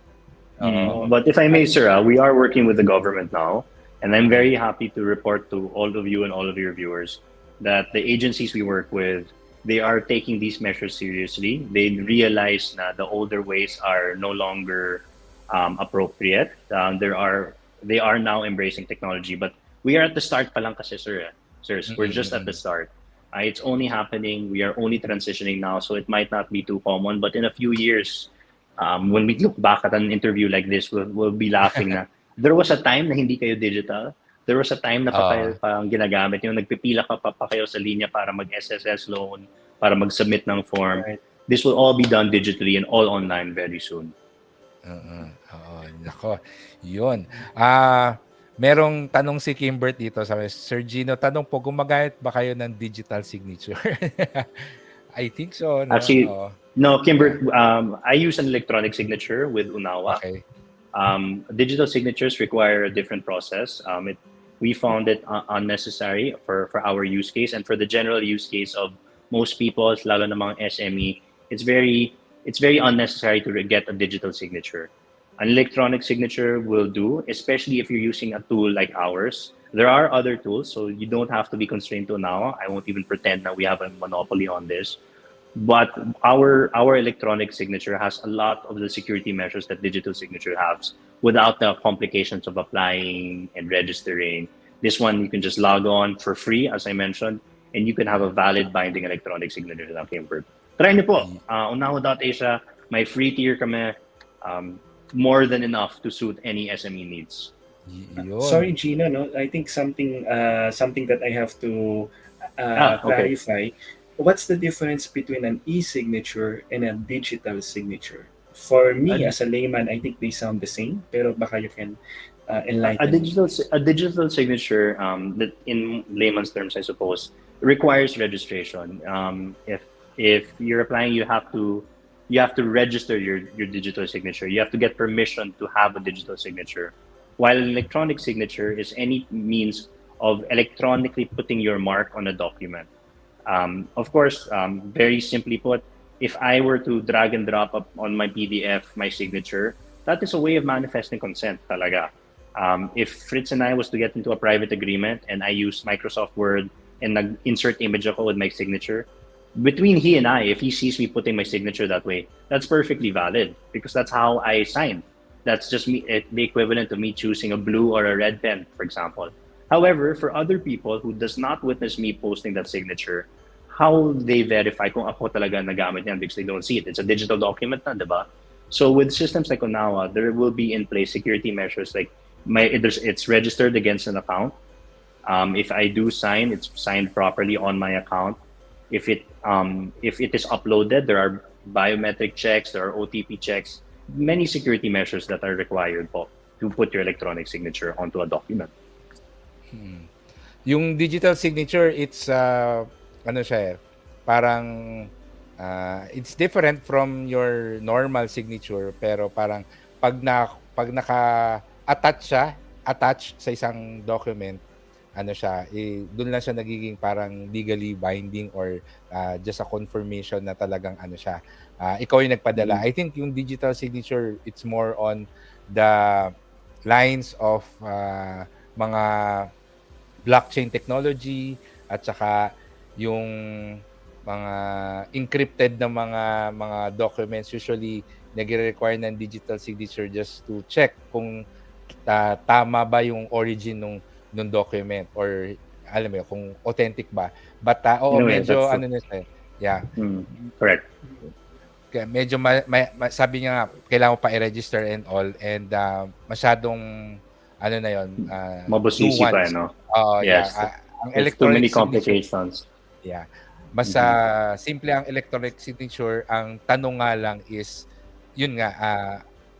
oo. But if I may, sir, we are working with the government now, and I'm Mm. very happy to report to all of you and all of your viewers that the agencies we work with, they are taking these measures seriously. They realize that the older ways are no longer appropriate. They are now embracing technology, but we are at the start pa lang kasi, sir. Sirs, Mm, we're just at the mm. start. It's only happening. We are only transitioning now, so it might not be too common. But in a few years, when we look back at an interview like this, we'll be laughing na there was a time na hindi kayo digital. There was a time na pa kayo Oo. parang ginagamit yung nagpipila pa kayo sa linya para mag-SSS loan, para mag-submit ng form. right. This will all be done digitally and all online very soon. Oo, nako. 'Yun. Merong tanong si Kimbert dito, sabi, Sir Gino, tanong po, gumagamit ba kayo ng digital signature? I think so, no? Actually, Oo. no, Yeah. Kimber, I use an electronic signature with UNAWA. Okay. Digital signatures require a different process. We found it unnecessary for our use case and for the general use case of most people, lalo na mga SME. It's very unnecessary to get a digital signature. An electronic signature will do, especially if you're using a tool like ours. There are other tools, so you don't have to be constrained to now. I won't even pretend that we have a monopoly on this. But our electronic signature has a lot of the security measures that digital signature has without the complications of applying and registering. This one you can just log on for free, as I mentioned, and you can have a valid binding electronic signature na Kimber. Try niyo po. Unawa.asia, may free tier kami. More than enough to suit any SME needs. Sorry, Yun. Gino, no? I think something that I have to Okay. clarify. What's the difference between an e-signature and a digital signature? For me, A, as a layman, I think they sound the same, pero baka you can a enlighten me. digital signature, that in layman's terms, I suppose, requires registration. If you're applying, you have to register your digital signature. You have to get permission to have a digital signature. While an electronic signature is any means of electronically putting your mark on a document. Of course, very simply put, if I were to drag and drop up on my PDF my signature, that is a way of manifesting consent talaga. If Fritz and I was to get into a private agreement and I use Microsoft Word and insert image ako with my signature, between he and I, if he sees me putting my signature that way, that's perfectly valid because that's how I signed. That's just me, the equivalent of me choosing a blue or a red pen, for example. However, for other people who does not witness me posting that signature, how they verify kung ako talaga nagamit niyan because they don't see it? It's a digital document na, diba? So with systems like UNAWA, there will be in place security measures like it's registered against an account. If I do sign, it's signed properly on my account. If it is uploaded, there are biometric checks, there are OTP checks, many security measures that are required po to put your electronic signature onto a document. Yung digital signature, it's ano siya parang it's different from your normal signature pero parang pag naka attach sa isang document, ano siya, doon lang siya nagiging parang legally binding or just a confirmation na talagang ano siya, ikaw yung nagpadala. I think yung digital signature, it's more on the lines of mga blockchain technology at saka yung mga encrypted na mga documents usually nagre-require ng digital signature just to check kung tama ba yung origin nung document or alam mo yun, kung authentic ba. But oo, medyo ano na siya. Yeah. Correct. Kaya medyo sabi niya nga kailangan mo pa i-register and all and masyadong ano na yon mabusisi pa, no? Yes. Yeah. Ang There's too many signature, complications. Yeah. Mas simple ang electronic signature. Ang tanong nga lang is, yun nga,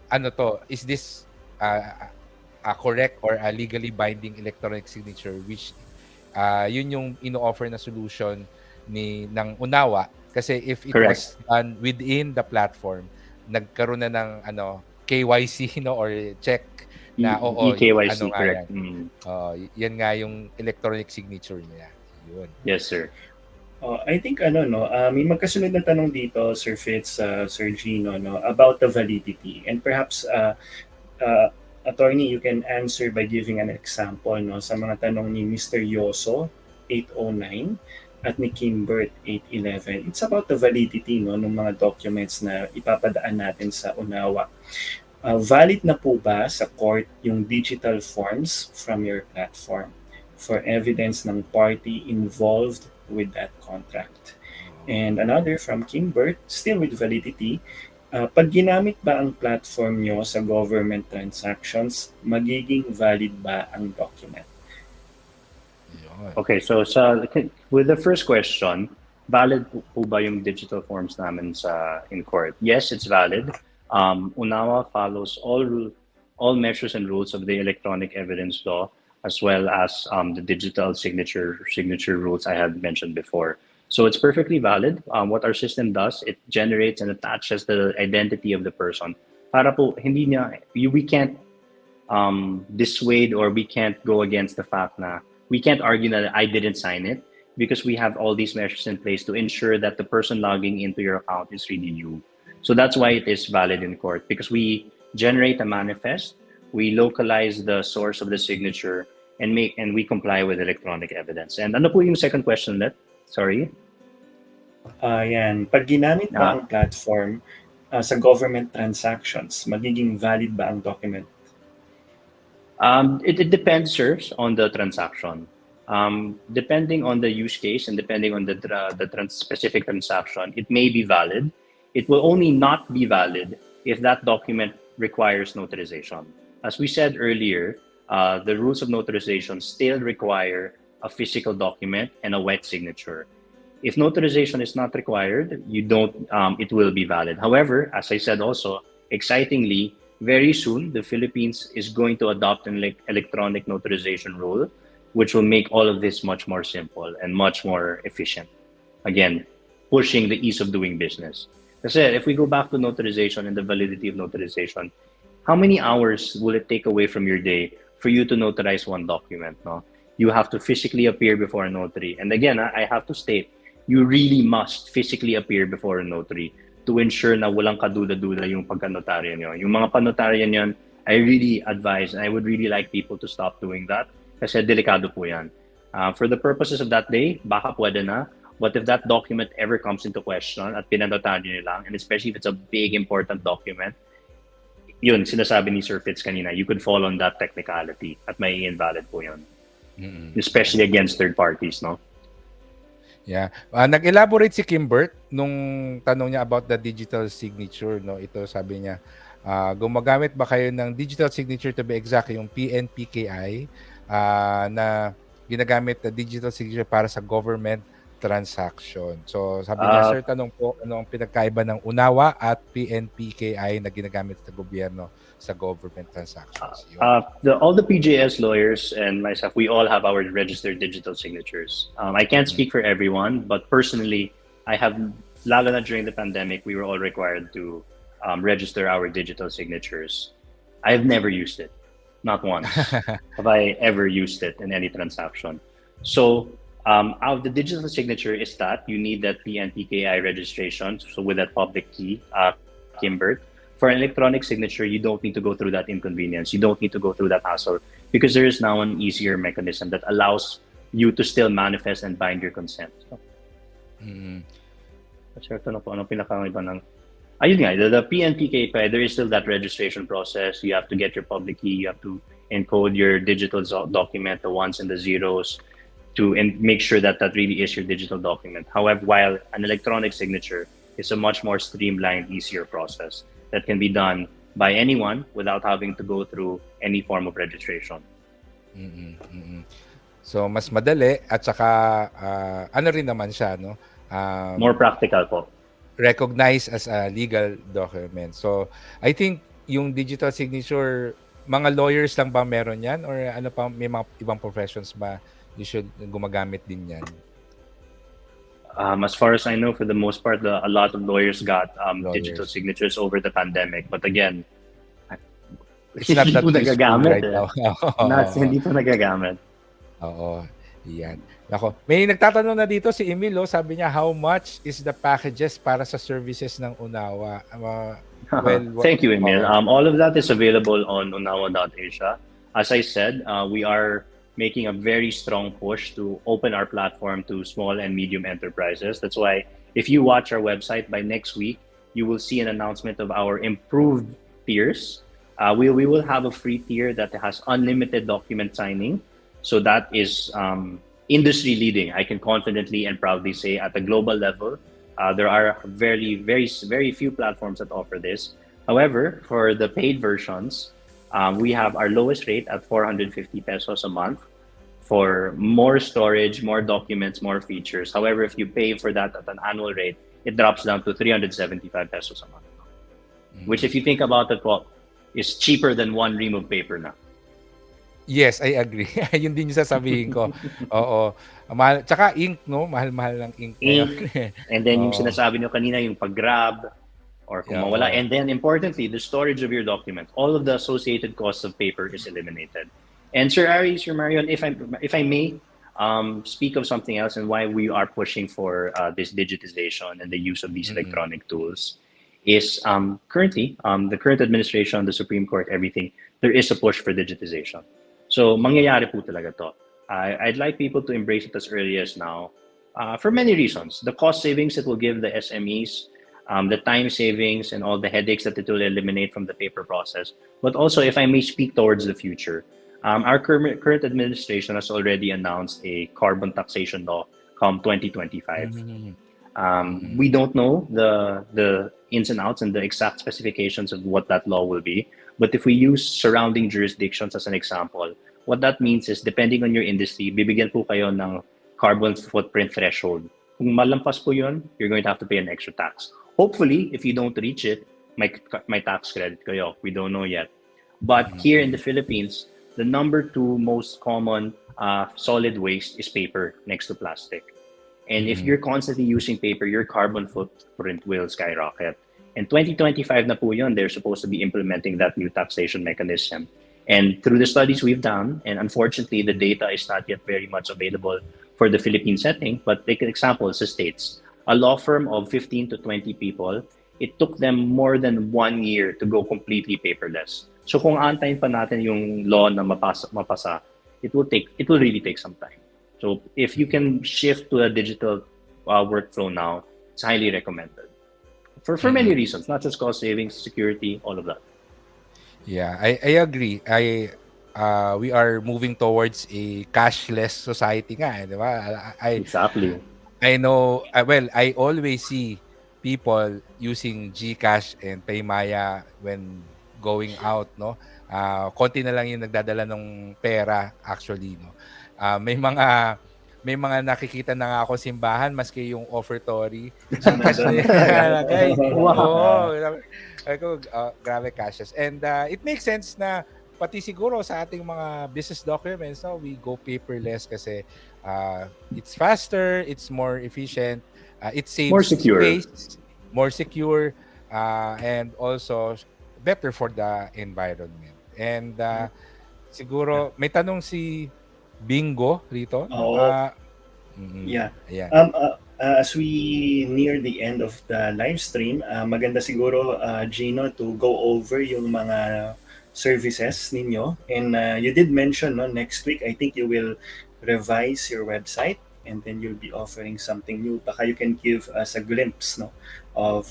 ano to, is this a correct or a legally binding electronic signature, which yun yung ino-offer na solution ng UNAWA. Kasi if it was done within the platform, nagkaroon na ng KYC or check na KYC, ano nga correct. yan. Yan nga yung electronic signature niya. Yun. Yes, sir. I think may magkasunod na tanong dito, Sir Fitz, Sir Gino, about the validity. And perhaps, Attorney, you can answer by giving an example sa mga tanong ni Mr. Yoso, 809, at ni Kimbert, 811. It's about the validity ng mga documents na ipapadaan natin sa UNAWA. Valid na po ba sa court yung digital forms from your platform for evidence ng party involved with that contract? And another from Kimbert, still with validity, pag ginamit ba ang platform nyo sa government transactions, magiging valid ba ang document? Okay, so with the first question, valid po ba yung digital forms namin in court? Yes, it's valid. UNAWA follows all measures and rules of the electronic evidence law, as well as the digital signature rules I had mentioned before. So it's perfectly valid. What our system does, it generates and attaches the identity of the person. Para po we can't dissuade or we can't go against the fact na we can't argue that I didn't sign it, because we have all these measures in place to ensure that the person logging into your account is really you. So that's why it is valid in court, because we generate a manifest, we localize the source of the signature, and we comply with electronic evidence. And ano po yung second question ulit? Sorry? Yan. Pag ginamit ba ang platform sa government transactions, magiging valid ba ang document? It depends, sir, on the transaction. Depending on the use case and depending on the specific transaction, it may be valid. It will only not be valid if that document requires notarization. As we said earlier, the rules of notarization still require a physical document and a wet signature. If notarization is not required, it will be valid. However, as I said also, excitingly, very soon, the Philippines is going to adopt an electronic notarization rule, which will make all of this much more simple and much more efficient. Again, pushing the ease of doing business. Kasi if we go back to notarization and the validity of notarization, how many hours will it take away from your day for you to notarize one document? No? You have to physically appear before a notary. And again, I have to state, you really must physically appear before a notary to ensure na walang kaduda-duda yung pagka-notaryo nyo. Yung mga panotaryo nyo, I really advise and I would really like people to stop doing that kasi delikado po yan. For the purposes of that day, baka pwede na. But if that document ever comes into question at pinanotaryo nyo lang, and especially if it's a big important document, yun, sinasabi ni Sir Fitz kanina, you could fall on that technicality at may invalid po yun. Especially against third parties, no? Yeah. Nag-elaborate si Kimbert nung tanong niya about the digital signature, no. Ito sabi niya, gumagamit ba kayo ng digital signature, to be exact, yung PNPKI na ginagamit na digital signature para sa government transaction. So sabi niya, sir, tanong po, ano ang pinagkaiba ng UNAWA at PNPKI na ginagamit sa gobyerno sa government transactions? All the PJS lawyers and myself, we all have our registered digital signatures. I can't speak for everyone, but personally, I have, lalo na during the pandemic, we were all required to register our digital signatures. I've never used it. Not once have I ever used it in any transaction. So out the digital signature is that you need that PNPKI registration. So with that public key, Kimbert. For an electronic signature, you don't need to go through that inconvenience. You don't need to go through that hassle because there is now an easier mechanism that allows you to still manifest and bind your consent. So, certo na po, anong pinakaiba ng... Ayun nga, the PNPK pa, there is still that registration process. You have to get your public key. You have to encode your digital document, the ones and the zeros, to make sure that that really is your digital document. However, while an electronic signature is a much more streamlined, easier process that can be done by anyone without having to go through any form of registration. So, mas madali at saka ano rin naman siya, no? More practical po. Recognized as a legal document. So, I think yung digital signature, mga lawyers lang ba meron yan? Or ano pa, may mga ibang professions ba you should gumagamit din yan? As far as I know, for the most part, a lot of lawyers got digital signatures over the pandemic. But again, it's not that useful right now. Hindi po nagagamit. Oo. Yan. Nako, may nagtatanong na dito si Emil, sabi niya, how much is the packages para sa services ng UNAWA? Thank you, Emil. All of that is available on unawa.asia. As I said, we are making a very strong push to open our platform to small and medium enterprises. That's why if you watch our website by next week, you will see an announcement of our improved tiers. We will have a free tier that has unlimited document signing. So that is industry leading. I can confidently and proudly say at the global level, there are very, very, very few platforms that offer this. However, for the paid versions, we have our lowest rate at 450 pesos a month for more storage, more documents, more features. However, if you pay for that at an annual rate, it drops down to 375 pesos a month. Which, if you think about it, well, is cheaper than one ream of paper na. Yes, I agree. Yun din yung sasabihin ko. Oo. Mahal, tsaka ink, no? Mahal-mahal ng ink. And then yung sinasabi nyo kanina, yung pag-grab, or kung mawala. And then importantly, the storage of your document. All of the associated costs of paper is eliminated. And Sir Ari, Sir Marion, if I may speak of something else and why we are pushing for this digitization and the use of these electronic tools is currently, the current administration, the Supreme Court, everything, there is a push for digitization. So mangyayari po talaga to. I'd like people to embrace it as early as now for many reasons. The cost savings it will give the SMEs, the time savings and all the headaches that it will eliminate from the paper process. But also, if I may speak towards the future, our current administration has already announced a carbon taxation law come 2025. We don't know the ins and outs and the exact specifications of what that law will be. But if we use surrounding jurisdictions as an example, what that means is depending on your industry, bibigyan po kayo ng carbon footprint threshold. Kung malampas po yun, you're going to have to pay an extra tax. Hopefully, if you don't reach it, may tax credit kayo. We don't know yet. But here in the Philippines, the number 2 most common solid waste is paper next to plastic. And if you're constantly using paper, your carbon footprint will skyrocket. And 2025 na po yun, they're supposed to be implementing that new taxation mechanism. And through the studies we've done, and unfortunately the data is not yet very much available for the Philippine setting, but take an example, it states, a law firm of 15 to 20 people, it took them more than 1 year to go completely paperless. So kung antayin pa natin yung law na mapasa, it will really take some time. So if you can shift to a digital workflow now, it's highly recommended. For many reasons, not just cost savings, security, all of that. Yeah, I agree. We are moving towards a cashless society nga, di ba? Exactly. I know, well, I always see people using GCash and Paymaya when going out, no? Konti na lang yung nagdadala ng pera actually, no? May mga nakikita na nga ako simbahan maski yung offertory. GCash na yun. Wow. Grabe cashless. And it makes sense na pati siguro sa ating mga business documents, no, we go paperless kasi it's faster, it's more efficient, it saves more secure. Space, more secure, and also better for the environment. And siguro may tanong si Bingo rito, no? Oo. Mm, Yeah. ayan. As we near the end of the live stream, maganda siguro, Gino, to go over yung mga services ninyo. And you did mention, no, next week, I think you will revise your website and then you'll be offering something new. Baka you can give us a glimpse, no, of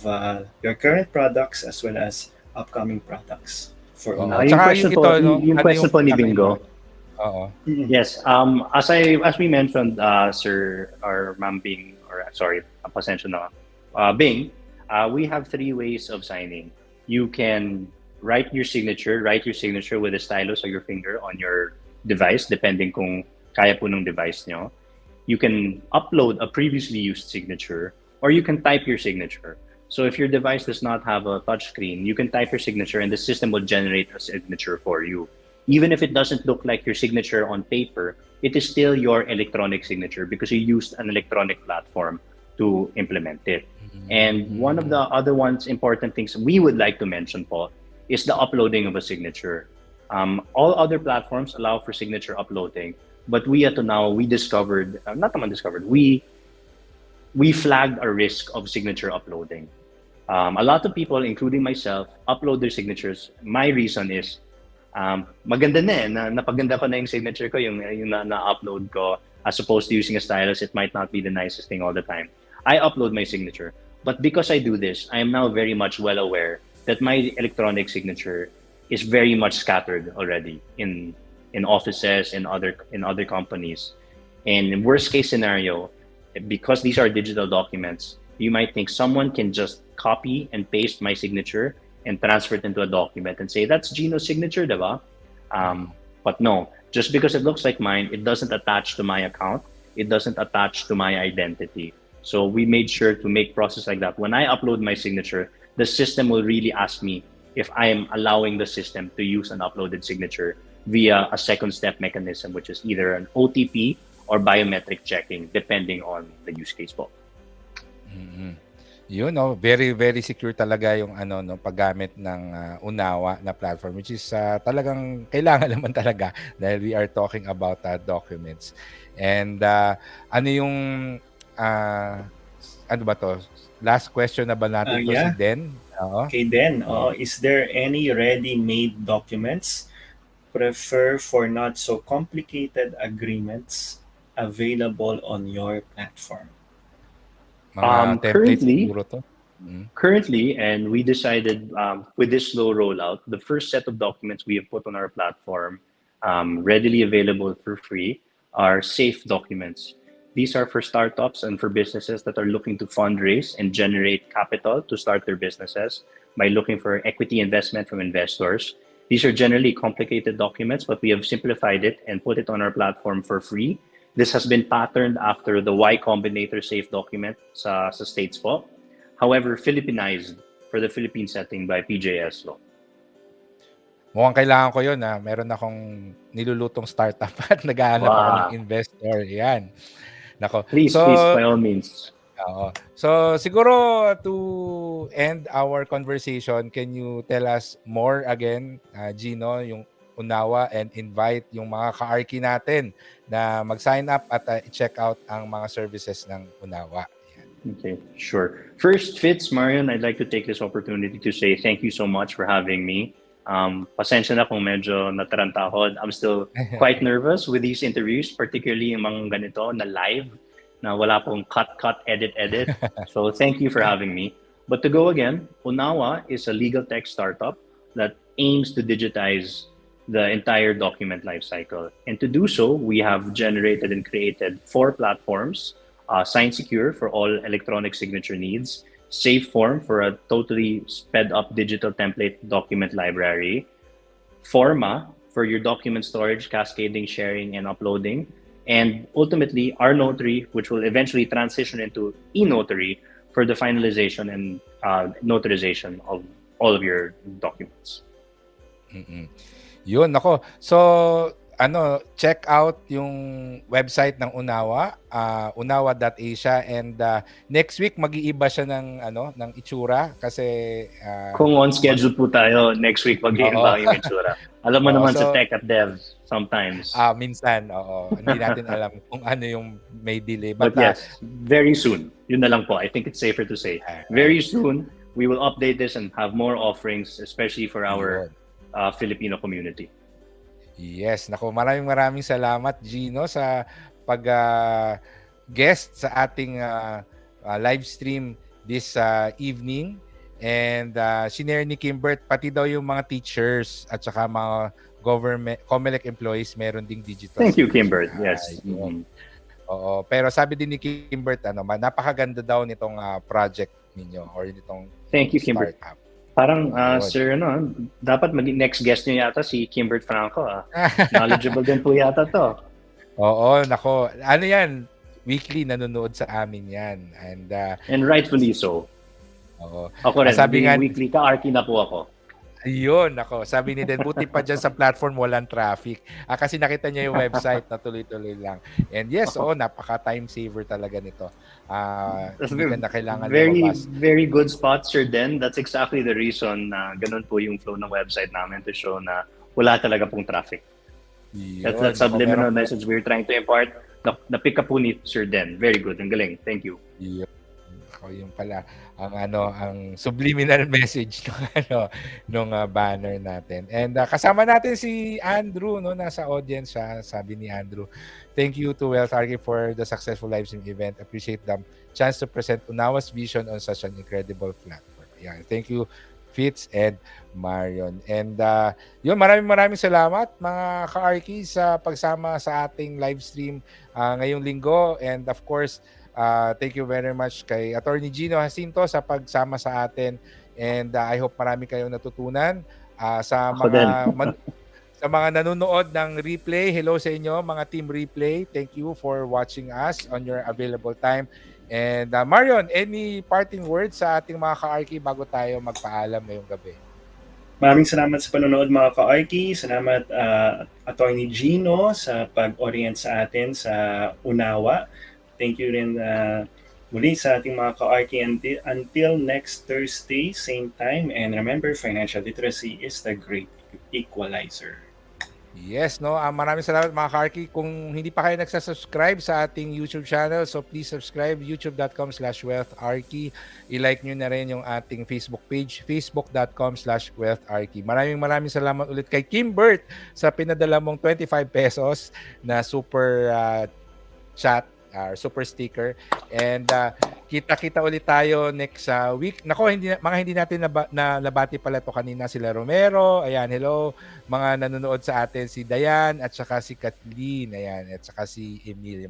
your current products as well as upcoming products for Oo. UNAWA. Yung Tsaka question ito, po, no, yung ano question yung po ni pinakaiba? Bingo. Oo. Yes, as we mentioned, Sir or Ma'am Bing, or sorry, pasensya na, Bing, we have 3 ways of signing. You can write your signature with a stylus or your finger on your device, depending kung kaya po ng device nyo. You can upload a previously used signature, or you can type your signature. So if your device does not have a touchscreen, you can type your signature and the system will generate a signature for you. Even if it doesn't look like your signature on paper, it is still your electronic signature because you used an electronic platform to implement it. And one of the other important things we would like to mention, Paul, is the uploading of a signature. All other platforms allow for signature uploading, but we at UNAWA, we discovered, not naman discovered, we flagged a risk of signature uploading. A lot of people, including myself, upload their signatures. My reason is, maganda na napaganda ko na yung signature ko, yung na-upload ko, as opposed to using a stylus. It might not be the nicest thing all the time. I upload my signature. But because I do this, I am now very much well aware that my electronic signature is very much scattered already in offices, in other companies. And in worst case scenario, because these are digital documents, you might think someone can just copy and paste my signature and transfer it into a document and say, that's Gino's signature, diba? But no, just because it looks like mine, it doesn't attach to my account. It doesn't attach to my identity. So we made sure to make process like that. When I upload my signature, the system will really ask me if I am allowing the system to use an uploaded signature via a second step mechanism, which is either an OTP or biometric checking, depending on the use case po. Yun, no, very very secure talaga yung paggamit ng UNAWA na platform, which is talagang kailangan naman talaga dahil we are talking about documents. And ano yung ano ba to? Last question na ba natin to si Yeah. Den? Oo. Okay, then, is there any ready-made documents prefer for not so complicated agreements available on your platform? Mga templates Currently, siguro to. Currently, and we decided with this slow rollout, the first set of documents we have put on our platform, readily available for free, are safe documents. These are for startups and for businesses that are looking to fundraise and generate capital to start their businesses by looking for equity investment from investors. These are generally complicated documents, but we have simplified it and put it on our platform for free. This has been patterned after the Y Combinator safe document sa States po. However, Philippinized for the Philippine setting by PJS Law. Mukhang kailangan ko yun. Meron akong nilulutong startup at naghahanap ako ng investor. Yan. Nako. Please, by all means. So siguro to end our conversation, can you tell us more again, Gino, yung UNAWA, and invite yung mga ka-ARKI natin na mag-sign up at check out ang mga services ng UNAWA. Okay, sure. First, Fitz, Marion, I'd like to take this opportunity to say thank you so much for having me. Pasensya na kung medyo nataranta ako. I'm still quite nervous with these interviews, particularly yung mga ganito na live, na wala pong cut, edit. So thank you for having me. But to go again, UNAWA is a legal tech startup that aims to digitize the entire document lifecycle. And to do so, we have generated and created 4 platforms: Sign Secure for all electronic signature needs, SafeForm for a totally sped up digital template document library, Forma for your document storage, cascading, sharing, and uploading, and ultimately our Notary, which will eventually transition into eNotary for the finalization and notarization of all of your documents. Yun, ako. So check out yung website ng UNAWA, unawa.asia, and next week mag-iiba siya ng itsura kasi Kung on schedule po tayo, next week oo. mag-iiba yung itsura. Alam mo Oo, naman sa so tech at dev, sometimes. minsan, oo, hindi natin alam kung ano yung may delay. But But yes, very soon. Yun na lang po. I think it's safer to say. Very soon, we will update this and have more offerings, especially for our Filipino community. Yes, nako, maraming salamat, Gino, sa pag guest sa ating live stream this evening. And sinare ni Kimbert, pati daw yung mga teachers at saka mga government, COMELEC employees, meron ding digital Thank you, solution. Kimbert. Yes. Oo, pero sabi din ni Kimbert, napakaganda daw nitong project ninyo or nitong Thank you, Kimbert. startup. Parang, sir, dapat maging next guest niyo yata si Kimbert Franco. Knowledgeable din po yata to. Oo, nako. Ano yan? Weekly nanonood sa amin yan. And rightfully so. Oo. Ako rin, sabi nga, weekly ka-arky na po ako. Ayun, nako. Sabi ni Den, buti pa dyan sa platform walang traffic. Kasi nakita niya yung website na tuloy-tuloy lang. And yes, napaka-time saver talaga nito. Hindi ka na kailangan lumabas. Very good spot, Sir Den. That's exactly the reason na ganun po yung flow ng website namin to show na wala talaga pong traffic. That's that subliminal message we're trying to impart. Na-pick up po ni Sir Den. Very good. Ang galing. Thank you. Yun. Yung pala ang subliminal message nung banner natin. And kasama natin si Andrew, nasa audience siya. Sabi ni Andrew, thank you to Wealth Archi for the successful live stream event. Appreciate the chance to present UNAWA's vision on such an incredible platform. Yeah, thank you, Fitz and Marion. And yun, maraming salamat mga ka-Archi sa pagsama sa ating live stream ngayong linggo. And of course, thank you very much kay Atty. Gino Jacinto sa pagsama sa atin. And I hope marami kayong natutunan. Sa mga nanonood ng replay, hello sa inyo mga team replay. Thank you for watching us on your available time. And Marion, any parting words sa ating mga ka-Archi bago tayo magpaalam ngayong gabi? Maraming salamat sa panonood mga ka-Archi. Salamat Atty. Gino sa pag-orient sa atin sa UNAWA. Thank you rin muli sa ating mga ka-Archi until next Thursday, same time. And remember, financial literacy is the great equalizer. Yes, maraming salamat mga ka-Archi. Kung hindi pa kayo nagsasubscribe sa ating YouTube channel, so please subscribe, youtube.com/wealtharchi. I-like nyo na rin yung ating Facebook page, facebook.com/wealtharchi. Maraming salamat ulit kay Kimbert sa pinadala mong 25 pesos na super chat, super sticker. And kita-kita ulit tayo next week. Nako, hindi natin nabati pala to kanina, sila Romero. Ayan, hello. Mga nanonood sa atin, si Dayan at saka si Kathleen. Ayan, at saka si Emil,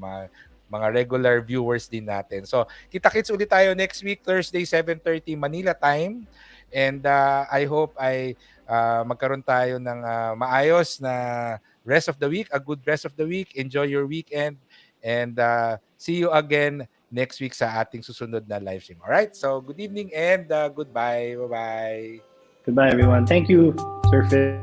mga regular viewers din natin. So, kita-kits ulit tayo next week, Thursday, 7:30 Manila time. And I hope magkaroon tayo ng maayos na rest of the week, a good rest of the week. Enjoy your weekend. And see you again next week sa ating susunod na live stream. Alright? So, good evening and goodbye. Bye-bye. Goodbye, everyone. Thank you, Sir Phil.